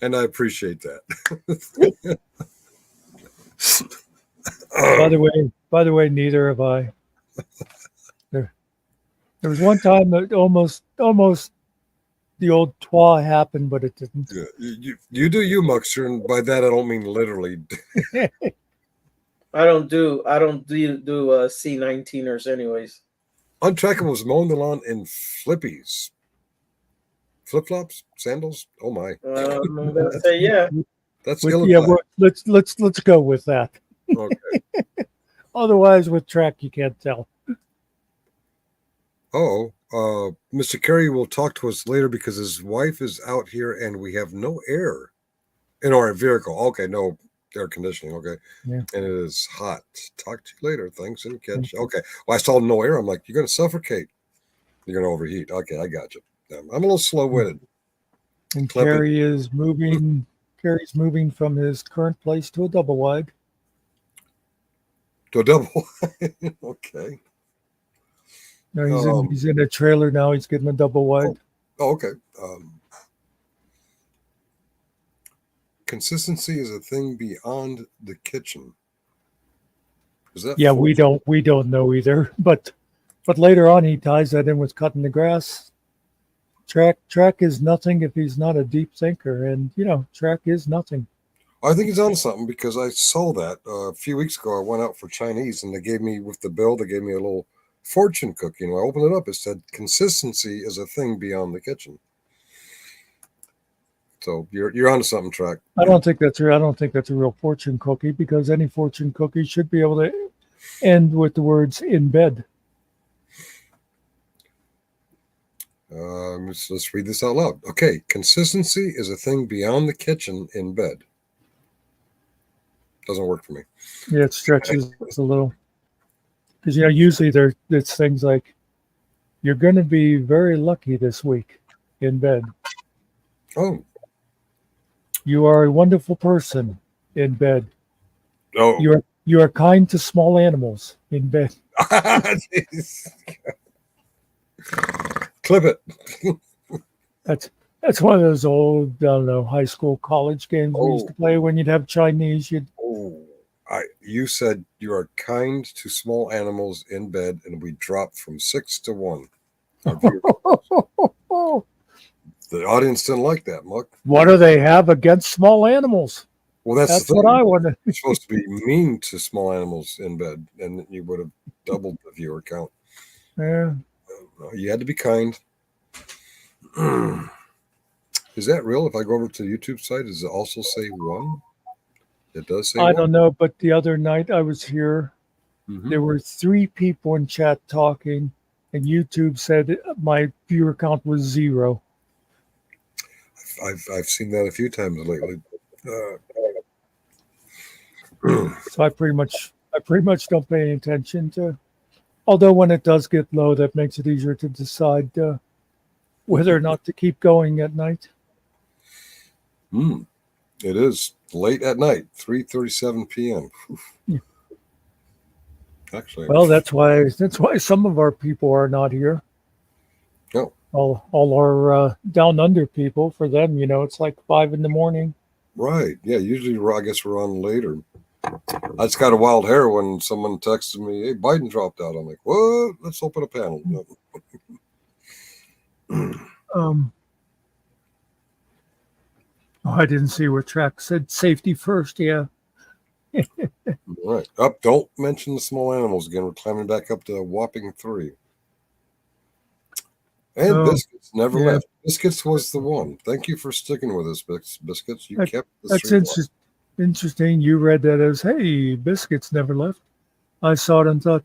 And I appreciate that. By the way, neither have I. There was one time that almost the old twa happened, but it didn't. You do you, Muckster, and by that I don't mean literally. I don't do C19ers anyways. Untrackable was mowing the lawn in flippies. Flip-flops, sandals. Oh my! I'm gonna say yeah. That's let's go with that. Okay. Otherwise, with track, you can't tell. Mr. Kerry will talk to us later because his wife is out here and we have no air in our vehicle. Okay, no air conditioning. Okay, yeah. And it is hot. Talk to you later. Thanks and catch. Mm-hmm. Okay. Well, I saw no air. I'm like, you're gonna suffocate. You're gonna overheat. Okay, I got you. I'm a little slow-witted. And Kerry is moving. Kerry's moving from his current place to a double wide. To a double. Okay. No, he's in a trailer now. He's getting a double wide. Oh, okay. Consistency is a thing beyond the kitchen. Is that? Yeah, we don't know either. But later on, he ties that in with cutting the grass. Track is nothing if he's not a deep thinker, and track is nothing. I think he's on something because I saw that a few weeks ago. I went out for Chinese, and they gave me with the bill. They gave me a little fortune cookie. And I opened it up. It said, "Consistency is a thing beyond the kitchen." So you're onto something, Track. I don't think that's a real fortune cookie, because any fortune cookie should be able to end with the words "in bed." Let's read this out loud. Okay, consistency is a thing beyond the kitchen in bed. Doesn't work for me. Yeah, it stretches a little, because usually it's things like, "You're going to be very lucky this week in bed." Oh. "You are a wonderful person in bed." Oh. You are kind to small animals in bed. Clip it. That's one of those old, I don't know, high school, college games we used to play when you'd have Chinese. You said you are kind to small animals in bed, and we dropped from 6 to 1. The audience didn't like that, Muck. What do they have against small animals? Well, that's what I wonder. You're supposed to be mean to small animals in bed, and you would have doubled the viewer count. Yeah. You had to be kind. Is that real? If I go over to the YouTube site, does it also say 1? It does say 1? I don't know, but the other night I was here. Mm-hmm. There were 3 people in chat talking, and YouTube said my viewer count was 0. I've seen that a few times lately. So I pretty much don't pay any attention to. Although when it does get low, that makes it easier to decide whether or not to keep going at night. It is late at night, 3:37 p.m. Yeah. Actually, well, that's why some of our people are not here. No. All our down under people, for them, it's like 5 a.m. Right. Yeah. Usually, I guess we're on later. I just got a wild hair when someone texted me, "Hey, Biden dropped out." I'm like, "What? Let's open a panel." I didn't see where Track said safety first. Yeah. All right. Up. Don't mention the small animals again. We're climbing back up to a whopping 3. And Biscuits never left. Biscuits was the one. Thank you for sticking with us, Biscuits. You kept the That's interesting. You read that as, "Hey, Biscuits never left." I saw it and thought,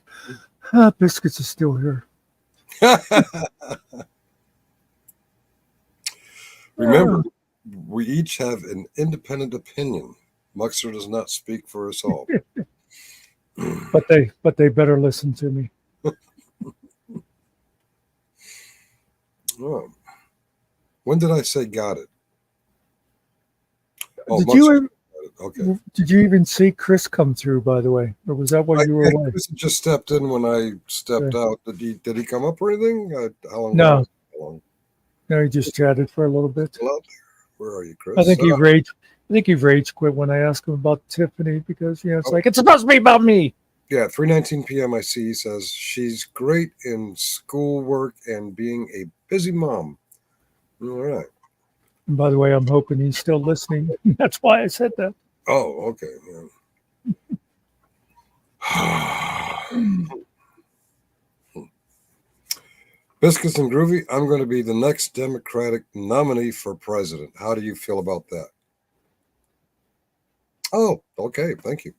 Biscuits is still here. Remember, we each have an independent opinion. Muckster does not speak for us all. But they better listen to me. Oh. When did I say got it? Oh, okay. Did you even see Chris come through, by the way? Or was that while you were away? Chris just stepped in when I stepped out. Did he come up or anything? How long? No. No, he just chatted for a little bit. Where are you, Chris? I think he rage quit when I asked him about Tiffany, because it's like, it's supposed to be about me. Yeah, 3:19 p.m. I see he says she's great in schoolwork and being a busy mom. All right. And by the way, I'm hoping he's still listening. That's why I said that. Oh, okay. Biscuits and Groovy, I'm going to be the next Democratic nominee for president. How do you feel about that? Oh, okay. Thank you.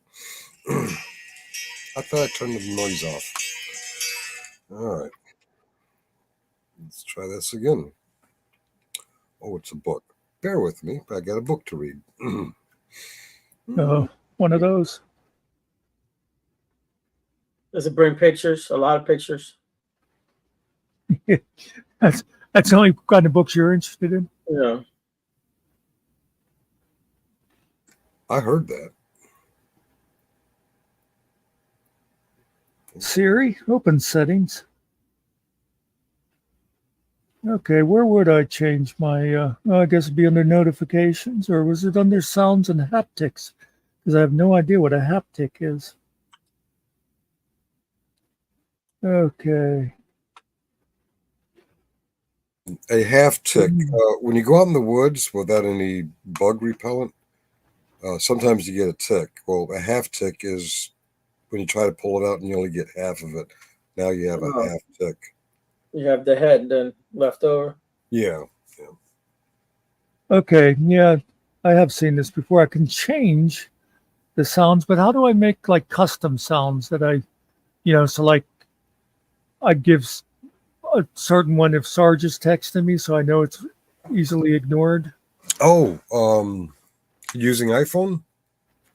I thought I turned the noise off. All right. Let's try this again. Oh, it's a book. Bear with me. I got a book to read. One of those. Does it bring pictures? A lot of pictures? That's the only kind of books you're interested in? Yeah. I heard that. Siri, open settings. Okay, where would I change my, I guess it'd be under notifications, or was it under sounds and haptics? Because I have no idea what a haptic is. Okay. A half tick. When you go out in the woods without any bug repellent, sometimes you get a tick. Well, a half tick is when you try to pull it out and you only get half of it. Now you have a half tick. You have the head then left over. Yeah. Okay, yeah, I have seen this before. I can change the sounds, but how do I make like custom sounds that so like I give a certain one if Sarge is texting me so I know it's easily ignored? Oh, using iPhone?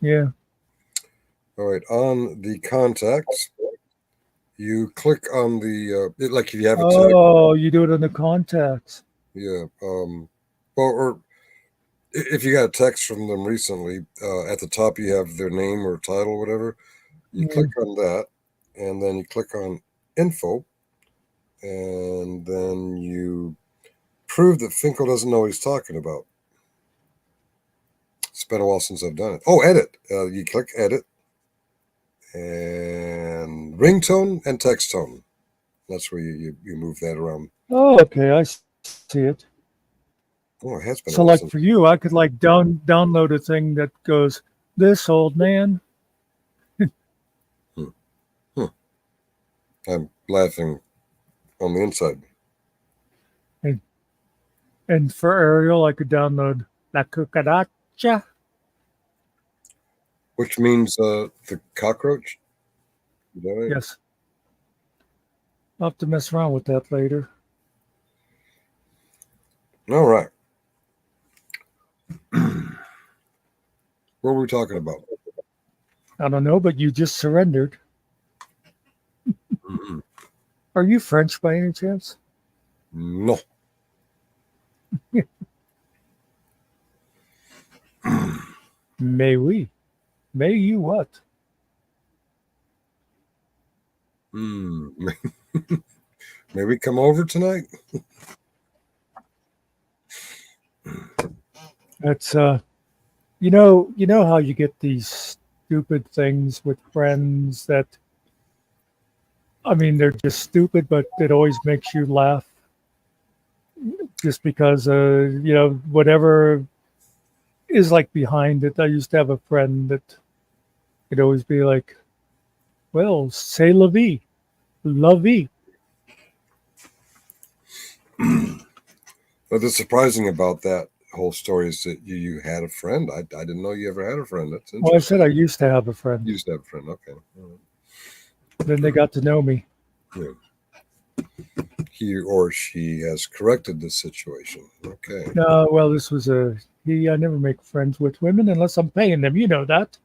Yeah. All right, on the contacts, you click on the like if you have a tag. Oh, you do it on the contacts. Yeah. Or if you got a text from them recently, at the top you have their name or title, whatever. You click on that, and then you click on info, and then you prove that Finkel doesn't know what he's talking about. It's been a while since I've done it. Oh, edit. You click edit, and ringtone and text tone. That's where you move that around. Oh, okay, I see it. Oh, it has been. So, like for you, I could like download a thing that goes, "This old man." I'm laughing on the inside. And for Ariel, I could download La Cucaracha. Which means the cockroach? Is that right? Yes. I'll have to mess around with that later. All right. What were we talking about? I don't know, but you just surrendered. Mm-hmm. Are you French by any chance? No. May we? May you what? May we come over tonight? That's you know how you get these stupid things with friends that, I mean, they're just stupid, but it always makes you laugh just because whatever is like behind it. I used to have a friend that could always be like, well, c'est la vie, la vie. But the surprising about that whole story is that you had a friend. I didn't know you ever had a friend. That's interesting. Well, I said I used to have a friend. You used to have a friend. Okay. Then they got to know me. Yeah. He or she has corrected the situation. Okay. No, well, this was I never make friends with women unless I'm paying them. You know that.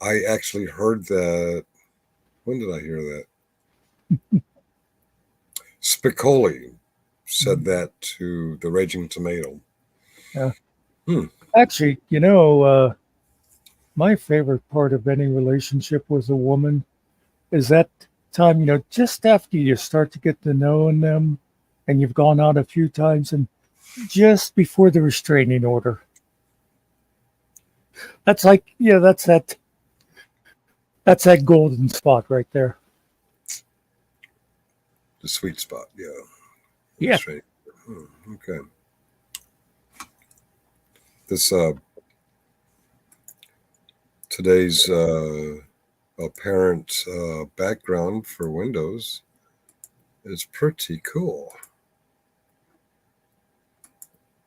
I actually heard that. When did I hear that? Spicoli said that to the Raging Tomato. Yeah. Actually, my favorite part of any relationship with a woman is that time, just after you start to get to know them and you've gone out a few times and just before the restraining order. That's like, that's that golden spot right there. The sweet spot, yeah. Yeah. Right. Okay. This today's apparent background for Windows is pretty cool.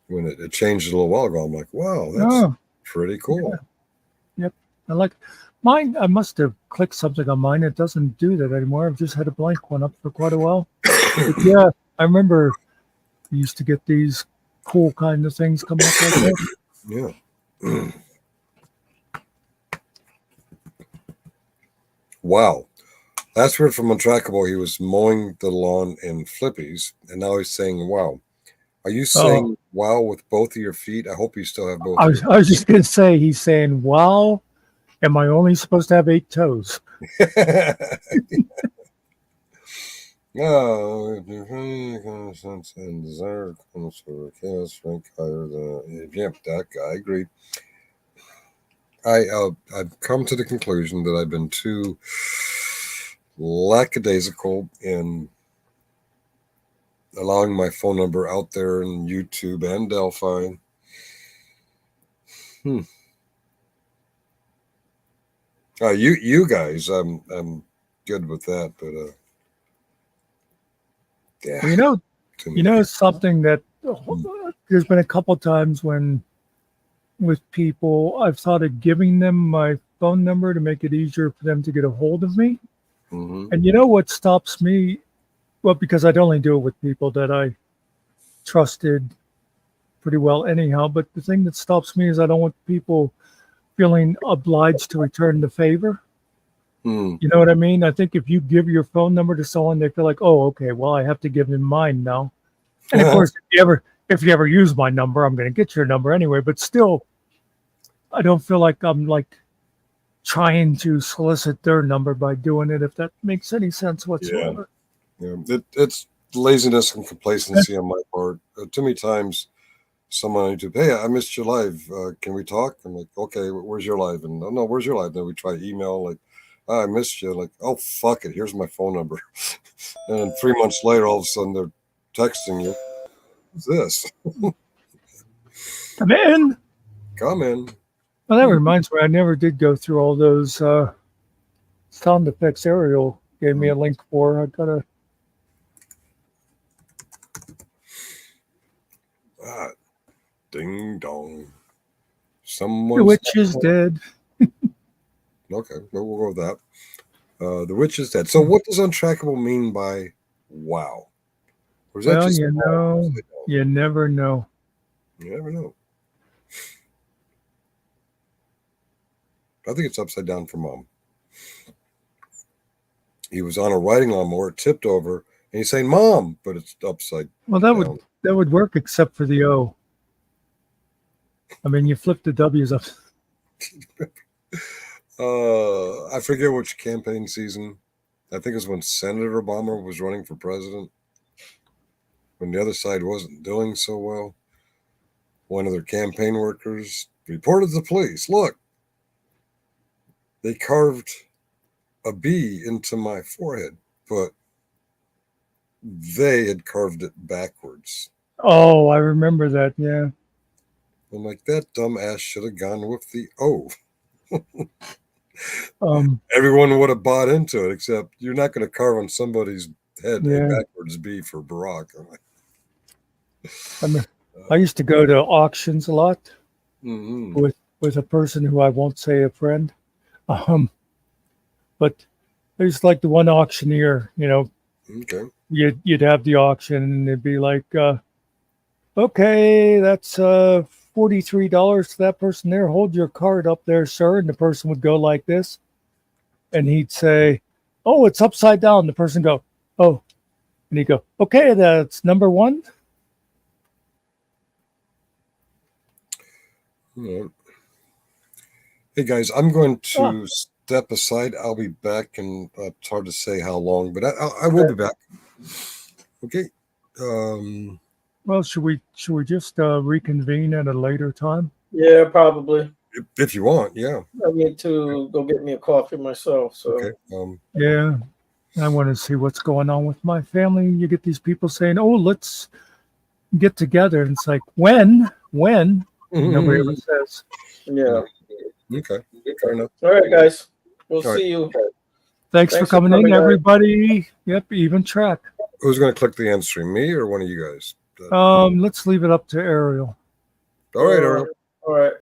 When it changed a little while ago, I'm like, wow, that's pretty cool. Yeah. Yep. I like mine. I must have clicked something on mine. It doesn't do that anymore. I've just had a blank one up for quite a while. But yeah, I remember we used to get these cool kind of things come up like that. Yeah. Wow. Last word from Untrackable, he was mowing the lawn in flippies, and now he's saying wow. Are you saying wow with both of your feet? I hope you still have both. I was just going to say, he's saying wow, Am I only supposed to have 8 toes? No, sense and desire comes for chaos rank higher than that guy. I agree. I've come to the conclusion that I've been too lackadaisical in allowing my phone number out there in YouTube and Delphi. You guys, I'm good with that, but yeah. Well, something that there's been a couple times when with people I've thought of giving them my phone number to make it easier for them to get a hold of me. Mm-hmm. And you know what stops me? Well, because I'd only do it with people that I trusted pretty well anyhow. But the thing that stops me is I don't want people feeling obliged to return the favor. You know what I mean? I think if you give your phone number to someone, they feel like, oh, okay, well, I have to give them mine now. And of course, if you ever use my number, I'm going to get your number anyway. But still, I don't feel like I'm like trying to solicit their number by doing it, if that makes any sense whatsoever. Yeah. It's laziness and complacency on my part. Too many times someone on YouTube, hey, I missed your live. Can we talk? I'm like, okay, where's your live? And no, where's your live? Then we try email, like, I missed you. Like, oh, fuck it. Here's my phone number. And then 3 months later, all of a sudden they're texting you. Who's this? Come in. Come in. Well, that reminds me, I never did go through all those sound effects Ariel gave me a link for. I gotta. Ding dong. The witch is dead. Okay, we'll go with that. The witch is dead. So, what does untrackable mean by wow? Or is that Well, just you never know. You never know. I think it's upside down for Mom. He was on a riding lawnmower, it tipped over, and he's saying "Mom," but it's upside. Well, that would work except for the O. I mean, you flip the W's up. I forget which campaign season. I think it was when Senator Obama was running for president. When the other side wasn't doing so well, one of their campaign workers reported to the police, look, they carved a B into my forehead, but they had carved it backwards. Oh, I remember that, yeah. I'm like, that dumbass should have gone with the O. Everyone would have bought into it, except you're not going to carve on somebody's head a backwards B for Barack. I used to go to auctions a lot with a person who I won't say a friend. But there's like the one auctioneer, Okay. You'd have the auction and it'd be like, okay, that's $43 to that person there. Hold your card up there, sir. And the person would go like this. And he'd say, oh, it's upside down. The person go, oh. And he'd go, okay, that's number 1. Right. Hey, guys, I'm going to step aside. I'll be back, and it's hard to say how long, but I will be back. Okay. Well, should we just reconvene at a later time? Yeah, probably. If you want, yeah. I need to go get me a coffee myself. So okay. Yeah, I want to see what's going on with my family. You get these people saying, "Oh, let's get together," and it's like, when? Nobody ever says. Yeah. Okay. Fair enough. All right, guys. We'll see you. Thanks for coming in, everybody. Yep, even track. Who's going to click the end stream, me or one of you guys? Let's leave it up to Ariel. All right, Ariel. All right.